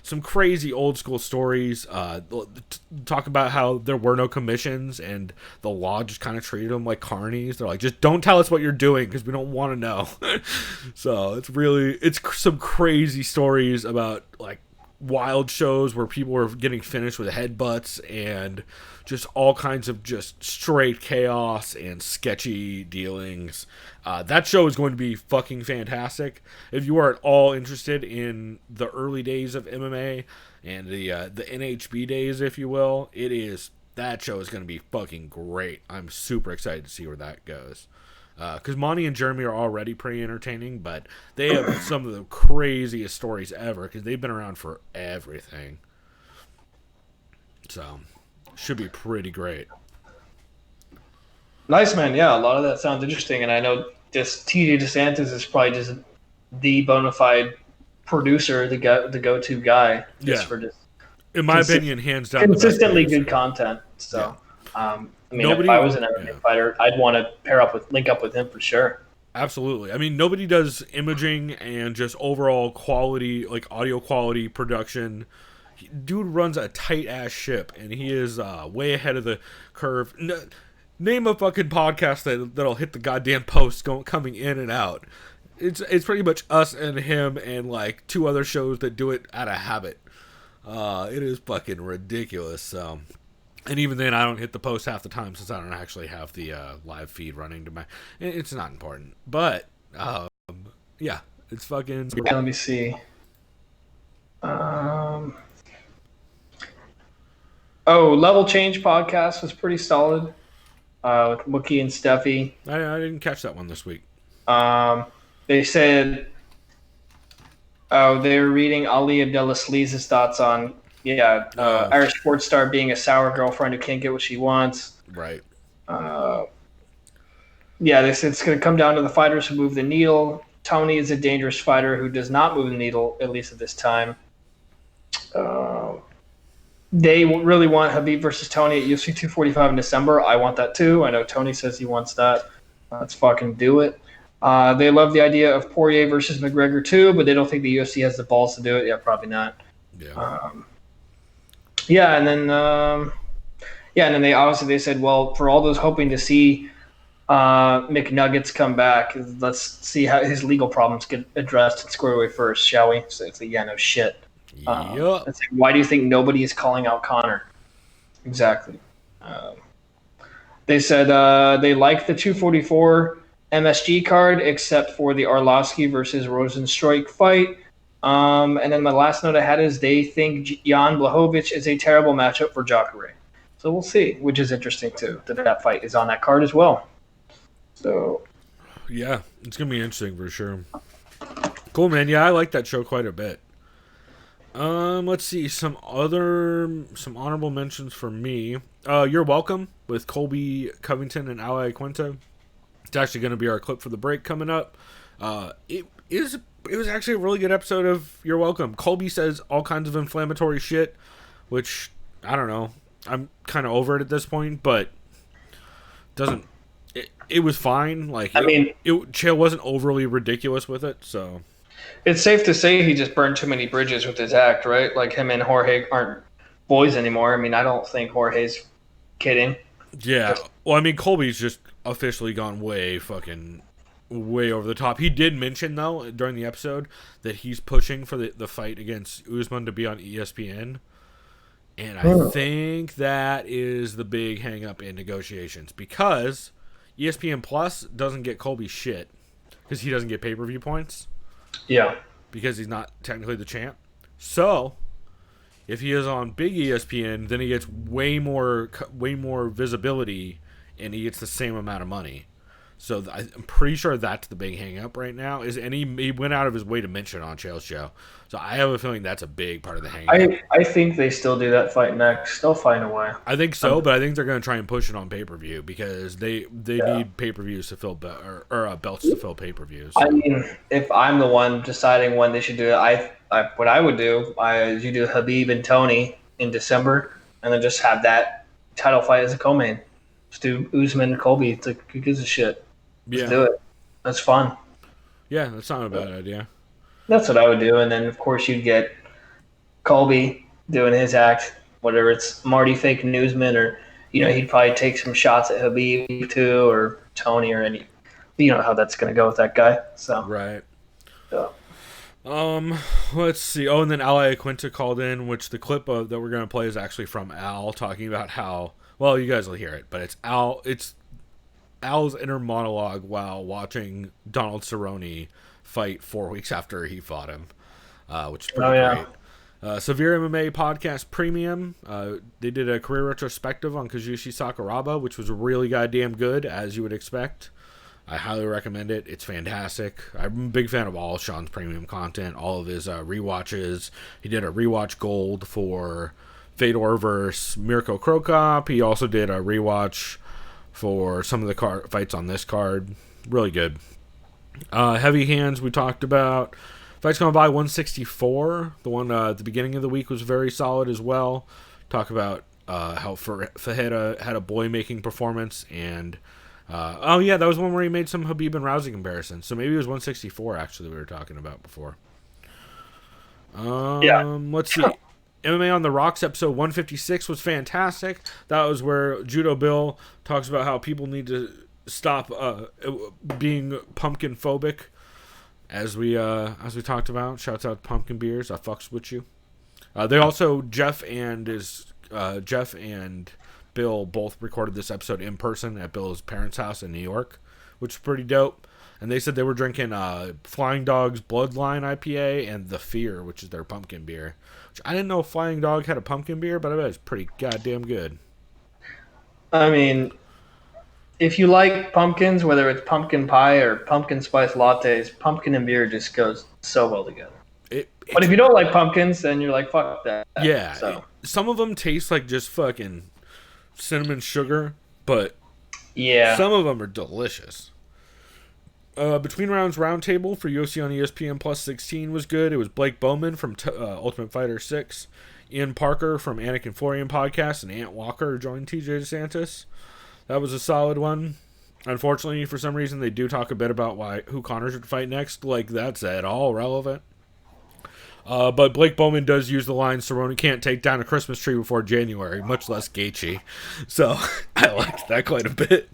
Some crazy old school stories. Talk about how there were no commissions and the law just kind of treated them like carnies. They're like, just don't tell us what you're doing because we don't want to know. So it's some crazy stories about like wild shows where people were getting finished with headbutts and just all kinds of just straight chaos and sketchy dealings. That show is going to be fucking fantastic. If you are at all interested in the early days of MMA and the NHB days, if you will, that show is going to be fucking great. I'm super excited to see where that goes. Because Monty and Jeremy are already pretty entertaining, but they have some of the craziest stories ever because they've been around for everything. So, should be pretty great. Nice, man. Yeah, a lot of that sounds interesting, and I know this TJ DeSantis is probably just the bona fide producer, the go-to guy, just Yeah. for just In my opinion, hands down, the best consistently producer. good content. So, I mean, Nobody- if I was an MMA yeah. fighter, I'd want to link up with him for sure. Absolutely. I mean, nobody does imaging and just overall quality, like audio quality production. Dude runs a tight ass ship, and he is way ahead of the curve. Name a fucking podcast that'll hit the goddamn post coming in and out. It's pretty much us and him and like 2 other shows that do it out of habit. It is fucking ridiculous. And even then, I don't hit the post half the time since I don't actually have the live feed running to my. It's not important, but yeah, it's fucking. Yeah, let me see. Level Change podcast was pretty solid with Wookie and Steffi. I didn't catch that one this week. They said, they were reading Ali Abdullah Sleaze's thoughts on Irish sports star being a sour girlfriend who can't get what she wants. Right. They said it's going to come down to the fighters who move the needle. Tony is a dangerous fighter who does not move the needle, at least at this time. They really want Khabib versus Tony at UFC 245 in December. I want that too. I know Tony says he wants that. Let's fucking do it. They love the idea of Poirier versus McGregor too, but they don't think the UFC has the balls to do it. Yeah, probably not. Yeah. And then they said, well, for all those hoping to see McNuggets come back, let's see how his legal problems get addressed and squared away first, shall we? So it's like, yeah, no shit. Yup. It's like, why do you think nobody is calling out Conor? Exactly. They said they like the 244 MSG card, except for the Arlovsky versus Rosenstruik fight. And then my last note I had is they think Jan Blachowicz is a terrible matchup for Jacare. So we'll see, which is interesting too, that fight is on that card as well. So Yeah, it's gonna be interesting for sure. Cool, man. Yeah, I like that show quite a bit. Let's see some honorable mentions for me. You're Welcome with Colby Covington and Ali Quinta. It's actually going to be our clip for the break coming up. It was actually a really good episode of You're Welcome. Colby says all kinds of inflammatory shit, which I don't know. I'm kind of over it at this point, but it was fine. Like, Chael wasn't overly ridiculous with it, so. It's safe to say he just burned too many bridges with his act, right? Like, him and Jorge aren't boys anymore. I mean, I don't think Jorge's kidding. Yeah. Well, I mean, Colby's just officially gone way over the top. He did mention, though, during the episode that he's pushing for the fight against Usman to be on ESPN. And I think that is the big hang-up in negotiations, because ESPN Plus doesn't get Colby shit because he doesn't get pay-per-view points. Yeah. Because he's not technically the champ. So, if he is on big ESPN, then he gets way more visibility, and he gets the same amount of money. So I'm pretty sure that's the big hang-up right now. And he went out of his way to mention it on Chael's show. So I have a feeling that's a big part of the hang-up. I think they still do that fight next. They'll find a way. I think so, but I think they're going to try and push it on pay-per-view because they need pay-per-views to fill belts to fill pay-per-views. So. I mean, if I'm the one deciding when they should do it, what I would do is you do Khabib and Tony in December, and then just have that title fight as a co-main. Just do Usman and Colby. It's like, who gives a shit? Let's do it. That's fun. Yeah, that's not a bad idea. That's what I would do. And then, of course, you'd get Colby doing his act, whether it's Marty fake Newsman or, he'd probably take some shots at Khabib too, or Tony or any. You know how that's going to go with that guy. So right. Yeah. Let's see. Oh, and then Ali Quinta called in, which the clip that we're going to play is actually from Al talking about how. Well, you guys will hear it, but it's Al. It's Al's inner monologue while watching Donald Cerrone fight 4 weeks after he fought him, which is pretty great. Severe MMA Podcast Premium. They did a career retrospective on Kazushi Sakuraba, which was really goddamn good, as you would expect. I highly recommend it. It's fantastic. I'm a big fan of all Sean's premium content, all of his rewatches. He did a rewatch gold for Fedor versus Mirko Krokop. He also did a rewatch for some of the fights on this card. Really good. Heavy hands we talked about. Fights going by 164. The one at the beginning of the week was very solid as well. Talk about how Fajeda had a boy-making performance. And, that was one where he made some Khabib and Rousey comparisons. So maybe it was 164, actually, we were talking about before. Let's see. MMA on the Rocks episode 156 was fantastic. That was where Judo Bill talks about how people need to stop being pumpkin phobic, as we talked about. Shouts out to Pumpkin Beers. I fucks with you. They also Jeff and Bill both recorded this episode in person at Bill's parents' house in New York, which is pretty dope. And they said they were drinking Flying Dog's Bloodline IPA and The Fear, which is their pumpkin beer. Which I didn't know Flying Dog had a pumpkin beer, but I bet it's pretty goddamn good. I mean, if you like pumpkins, whether it's pumpkin pie or pumpkin spice lattes, pumpkin and beer just goes so well together. But if you don't like pumpkins, then you're like, fuck that. Yeah. So. Some of them taste like just fucking cinnamon sugar, but yeah, some of them are delicious. Between Rounds Roundtable for UFC on ESPN Plus 16 was good. It was Blake Bowman from Ultimate Fighter 6, Ian Parker from Anakin Florian Podcast, and Ant Walker joined TJ DeSantis. That was a solid one. Unfortunately, for some reason, they do talk a bit about who Connor should fight next. Like, that's at all relevant. But Blake Bowman does use the line, Cerrone can't take down a Christmas tree before January, much less Gaethje. So, I liked that quite a bit.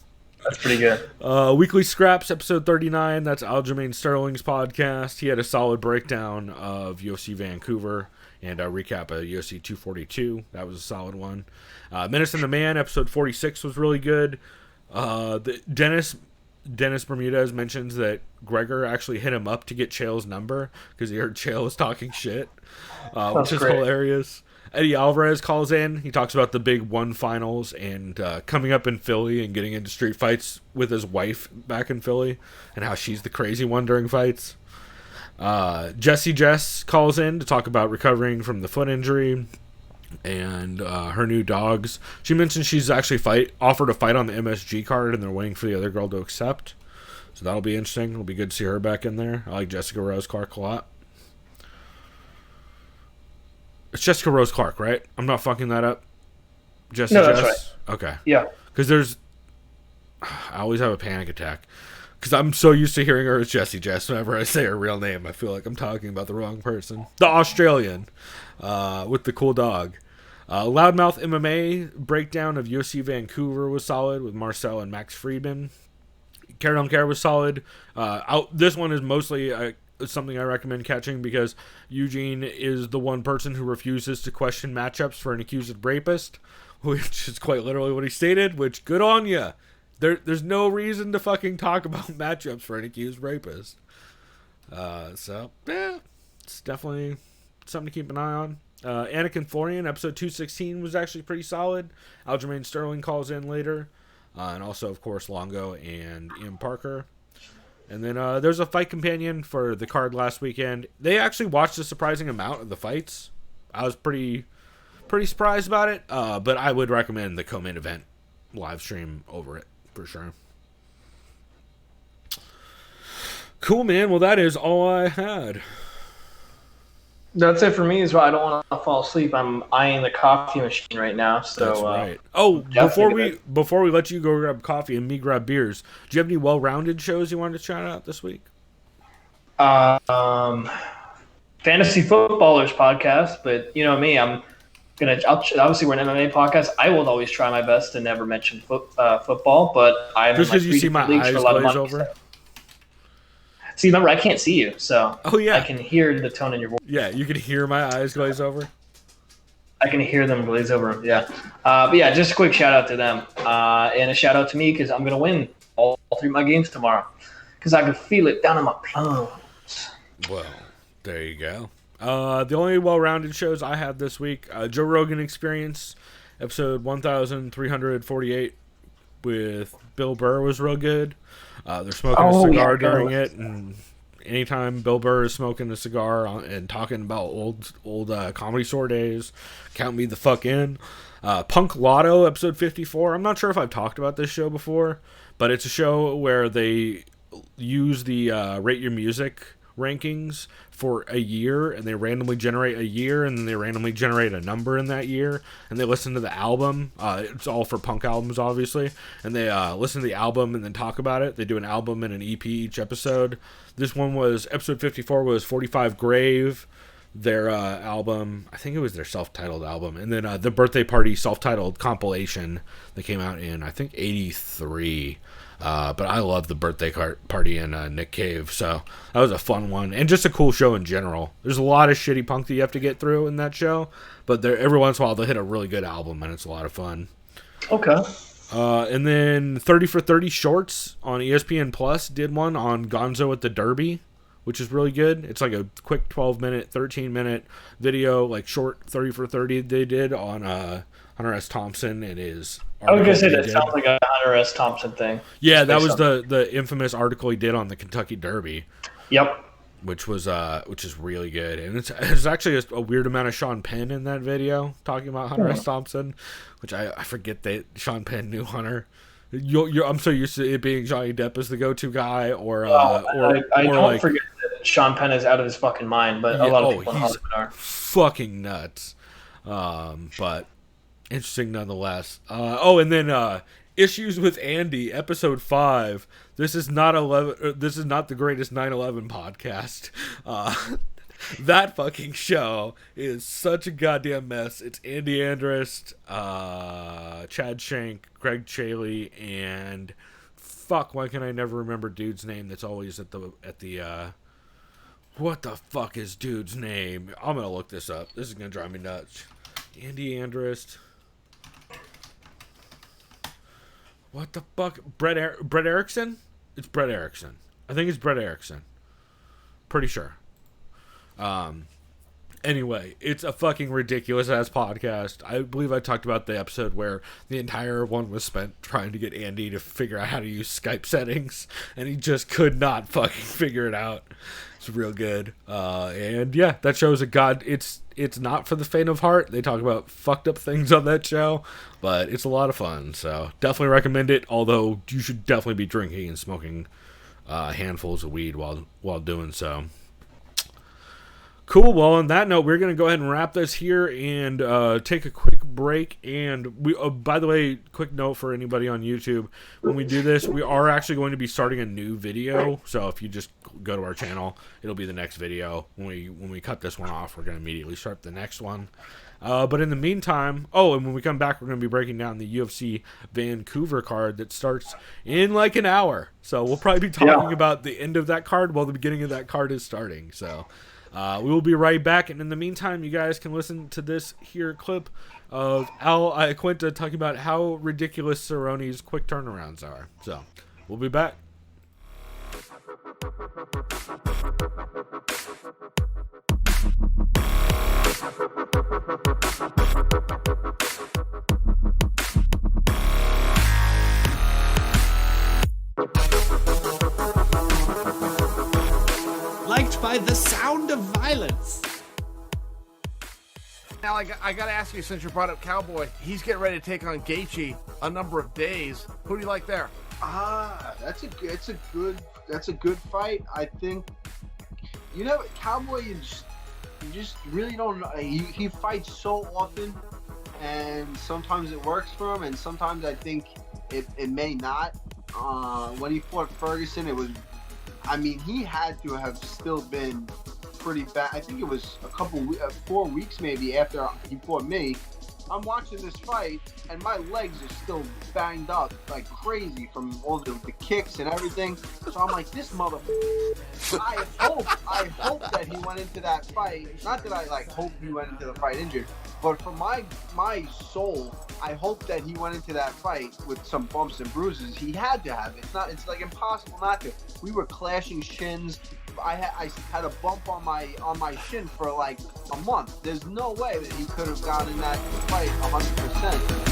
That's pretty good. Weekly Scraps, episode 39. That's Aljamain Sterling's podcast. He had a solid breakdown of UFC Vancouver and a recap of UFC 242. That was a solid one. Menace and the Man, episode 46 was really good. Dennis Bermudez mentions that Gregor actually hit him up to get Chael's number because he heard Chael was talking shit, which is great. Hilarious. Eddie Alvarez calls in. He talks about the Big One finals and coming up in Philly and getting into street fights with his wife back in Philly and how she's the crazy one during fights. Jessie Jess calls in to talk about recovering from the foot injury and her new dogs. She mentioned she's actually offered a fight on the MSG card and they're waiting for the other girl to accept. So that'll be interesting. It'll be good to see her back in there. I like Jessica Rose Clark a lot. It's Jessica Rose Clark, right? I'm not fucking that up. That's right. Okay. Yeah. Because I always have a panic attack. Because I'm so used to hearing her as Jessie Jess. Whenever I say her real name, I feel like I'm talking about the wrong person. The Australian with the cool dog. Loudmouth MMA breakdown of UFC Vancouver was solid with Marcel and Max Friedman. Care Don't Care was solid. This one is mostly something I recommend catching because Eugene is the one person who refuses to question matchups for an accused rapist, which is quite literally what he stated, which good on ya. There's no reason to fucking talk about matchups for an accused rapist. So, yeah, it's definitely something to keep an eye on. Anakin Florian, episode 216 was actually pretty solid. Aljamain Sterling calls in later. And also, of course, Longo and Ian Parker. And then there's a fight companion for the card last weekend. They actually watched a surprising amount of the fights. I was pretty surprised about it. But I would recommend the co-main event live stream over it for sure. Cool, man. Well, that is all I had. That's it for me as well. I don't want to fall asleep. I'm eyeing the coffee machine right now. So that's right. Oh, before we let you go grab coffee and me grab beers, do you have any well-rounded shows you wanted to shout out this week? Fantasy Footballers podcast, but you know me, obviously we're an MMA podcast. I will always try my best to never mention football, but I'm just because you see my eyes glaze over. So. See, remember, I can't see you, so I can hear the tone in your voice. Yeah, you can hear my eyes glaze over? I can hear them glaze over, yeah. But yeah, just a quick shout-out to them. And a shout-out to me because I'm going to win all three of my games tomorrow because I can feel it down in my plums. Well, there you go. The only well-rounded shows I had this week, Joe Rogan Experience, episode 1348 with Bill Burr was real good. They're smoking a cigar during it, and anytime Bill Burr is smoking a cigar and talking about old Comedy Store days, count me the fuck in. Punk Lotto, episode 54. I'm not sure if I've talked about this show before, but it's a show where they use the Rate Your Music rankings for a year, and they randomly generate a year, and then they randomly generate a number in that year, and they listen to the album. It's all for punk albums, obviously, and they listen to the album and then talk about it. They do an album and an EP each episode. This one was, episode 54 was 45 Grave, their album. I think it was their self-titled album, and then the Birthday Party self-titled compilation that came out in, I think, 83. But I love the Birthday Party and Nick Cave, so that was a fun one, and just a cool show in general. There's a lot of shitty punk that you have to get through in that show, but every once in a while they'll hit a really good album, and it's a lot of fun. Okay. And then 30 for 30 Shorts on ESPN Plus did one on Gonzo at the Derby, which is really good. It's like a quick 12-minute, 13-minute video, like short 30 for 30 they did on Hunter S. Thompson and his I was going to say that did. sounds like a Hunter S. Thompson thing. Yeah, that was the infamous article he did on the Kentucky Derby. Yep. Which is really good. And it's actually a weird amount of Sean Penn in that video talking about Hunter S. Thompson, which I forget that Sean Penn knew Hunter. I'm so used to it being Johnny Depp as the go-to guy, I don't forget that Sean Penn is out of his fucking mind, but a lot of people in Hollywood are fucking nuts. But interesting nonetheless. And then Issues with Andy, episode 5. This is not the greatest 9/11 podcast. That fucking show is such a goddamn mess. It's Andy Andrist, Chad Shank, Greg Chaley, and fuck, why can I never remember dude's name that's always at the what the fuck is dude's name? I'm gonna look this up. This is gonna drive me nuts. Andy Andrist. What the fuck? Brett Erickson? It's Brett Erickson. I think it's Brett Erickson. Pretty sure. Anyway, it's a fucking ridiculous ass podcast. I believe I talked about the episode where the entire one was spent trying to get Andy to figure out how to use Skype settings, and he just could not fucking figure it out. It's real good. And yeah, that show's it's not for the faint of heart. They talk about fucked up things on that show, but it's a lot of fun. So definitely recommend it. Although you should definitely be drinking and smoking handfuls of weed while doing so. Cool. Well, on that note, we're going to go ahead and wrap this here and take a quick break. And we, by the way, quick note for anybody on YouTube: when we do this, we are actually going to be starting a new video. So if you just go to our channel, it'll be the next video. When we cut this one off, we're going to immediately start the next one. But in the meantime, and when we come back, we're going to be breaking down the UFC Vancouver card that starts in like an hour. So we'll probably be talking about the end of that card while the beginning of that card is starting. So. We will be right back, and in the meantime, you guys can listen to this here clip of Al Iaquinta talking about how ridiculous Cerrone's quick turnarounds are. So, we'll be back. Liked by the sound of violence. Now, I got to ask you, since you brought up Cowboy, he's getting ready to take on Gaethje a number of days. Who do you like there? That's a good fight. I think, Cowboy, you just really don't know. He fights so often, and sometimes it works for him, and sometimes I think it may not. When he fought Ferguson, he had to have still been pretty bad. I think it was 4 weeks maybe after he fought me. I'm watching this fight, and my legs are still banged up like crazy from all the kicks and everything. So I'm like, this motherfucker. I hope that he went into that fight. Not that I hope he went into the fight injured, but for my soul, I hope that he went into that fight with some bumps and bruises. He had to have it. It's like impossible not to. We were clashing shins. I had a bump on my shin for like a month. There's no way that he could have gotten that fight 100%.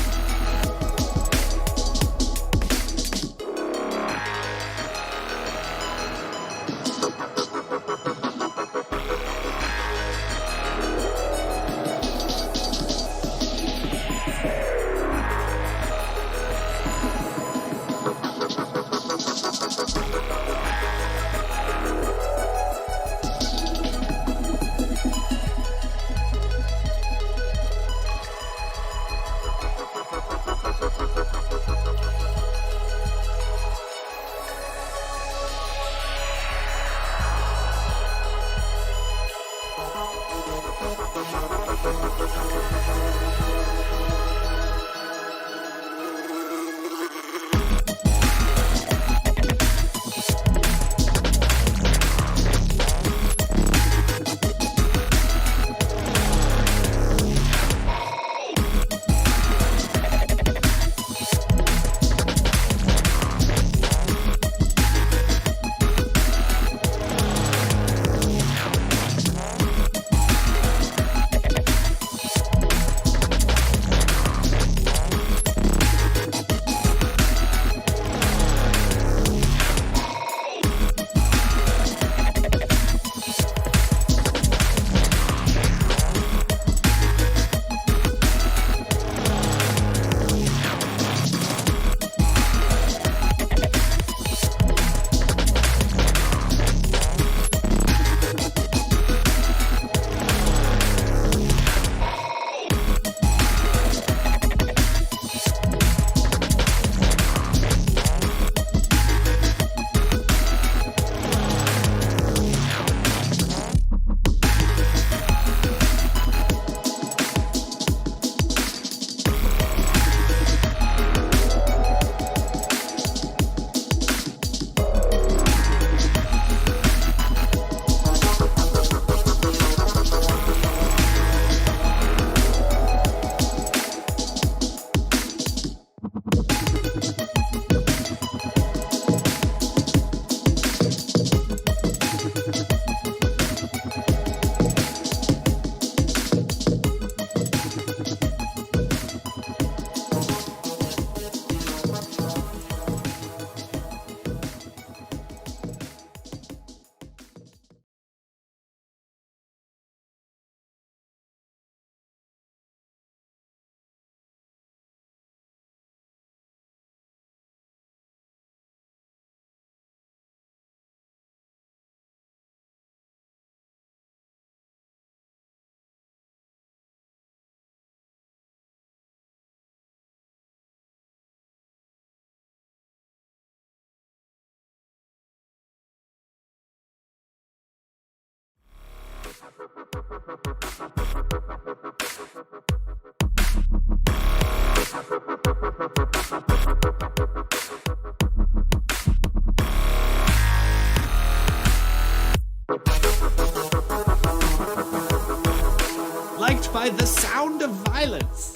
by the sound of violence.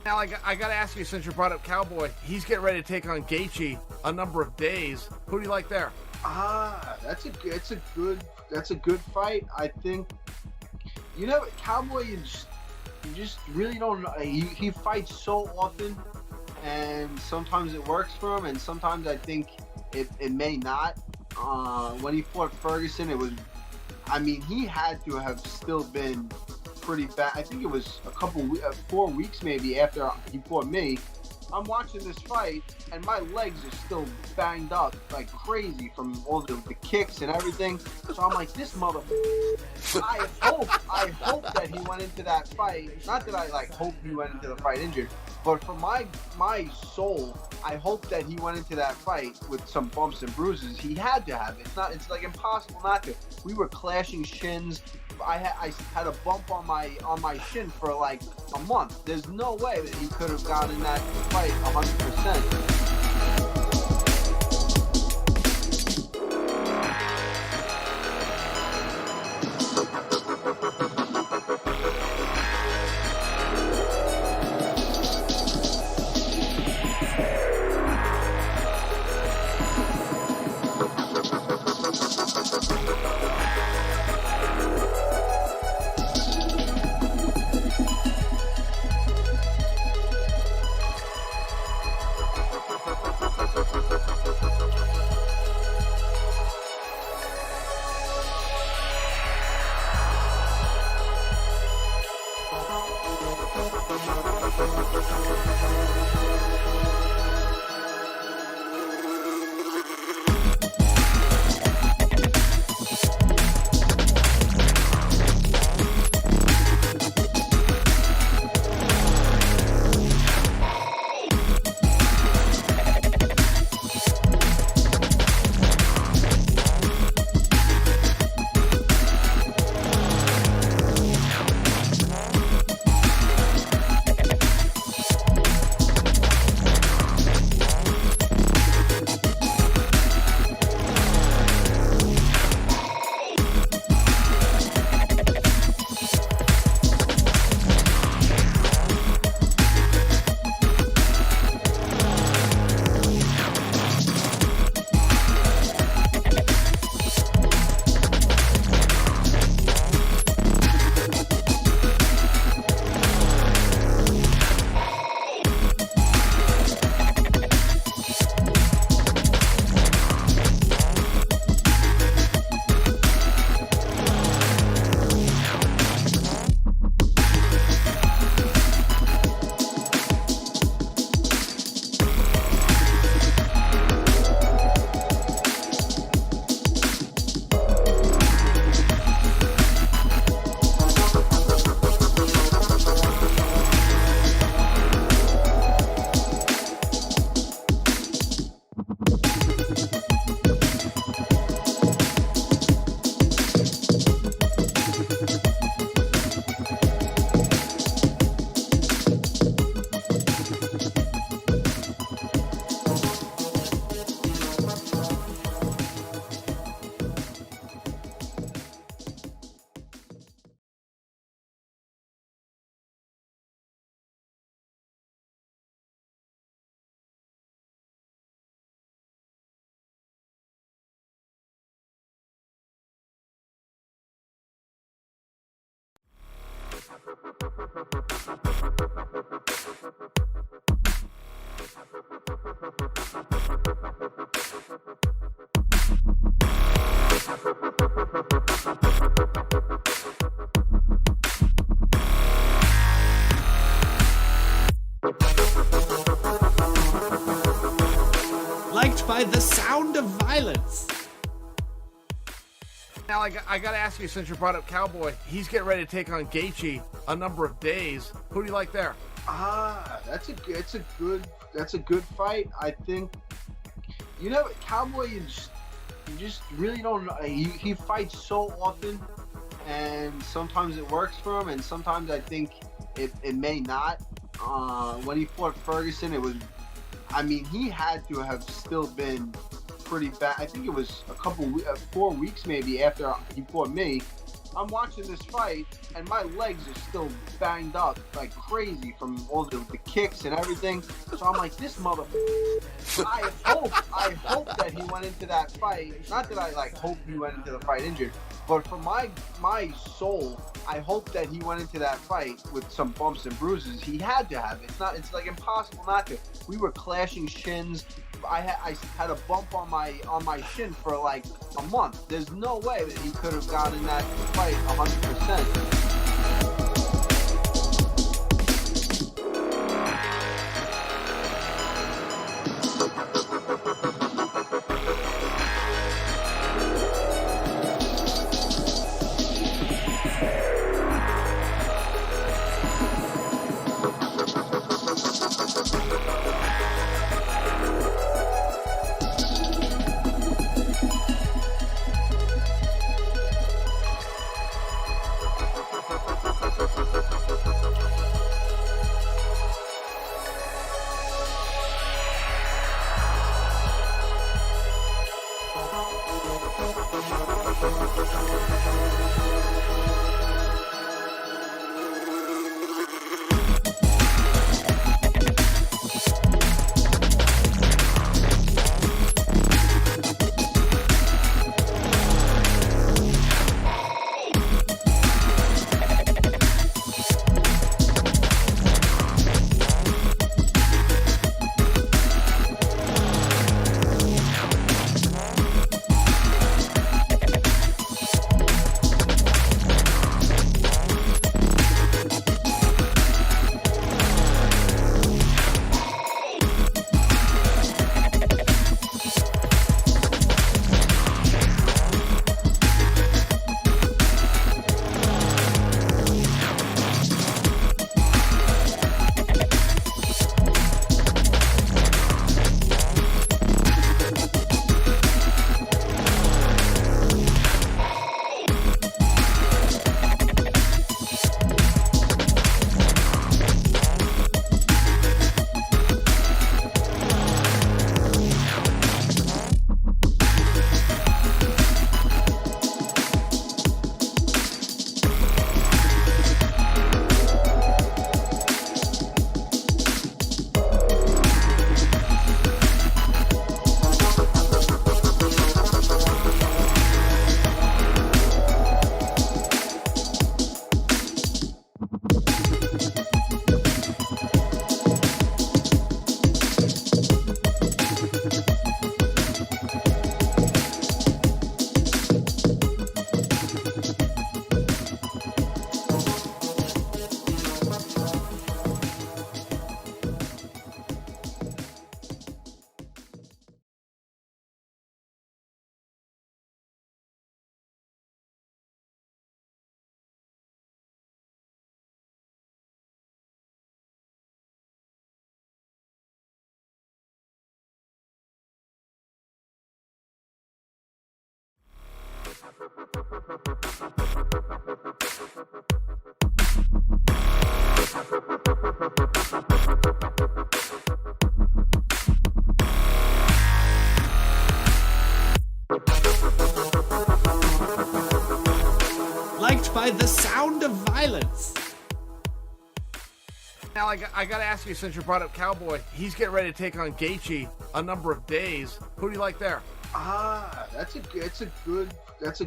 Now, I gotta ask you, since you brought up Cowboy, he's getting ready to take on Gaethje a number of days. Who do you like there? That's a good fight. I think, Cowboy you just really don't know. He fights so often, and sometimes it works for him, and sometimes I think it may not. When he fought Ferguson, he had to have still been pretty bad. I think it was 4 weeks maybe after he fought me. I'm watching this fight, and my legs are still banged up like crazy from all the kicks and everything. So I'm like, this motherfucker. I hope that he went into that fight. Not that I hope he went into the fight injured, but for my soul, I hope that he went into that fight with some bumps and bruises. He had to have it. It's like impossible not to. We were clashing shins. I had a bump on my shin for like a month. There's no way that he could have gotten that fight 100%. Liked by the sound of violence. Now, I gotta ask you, since you brought up Cowboy, he's getting ready to take on Gaethje a number of days. Who do you like there? That's a good fight. I think, Cowboy you just really don't know. He fights so often, and sometimes it works for him, and sometimes I think it may not. When he fought Ferguson, he had to have still been pretty bad. I think it was 4 weeks maybe after he fought me. I'm watching this fight, and my legs are still banged up like crazy from all the kicks and everything. So I'm like, this motherfucker. I hope that he went into that fight. Not that I hope he went into the fight injured, but for my soul, I hope that he went into that fight with some bumps and bruises. He had to have it. It's like impossible not to. We were clashing shins. I had a bump on my shin for like a month. There's no way that he could have gotten that fight 100%. Liked by the sound of violence. Now, I got to ask you, since you brought up Cowboy, he's getting ready to take on Gaethje a number of days. Who do you like there? It's a good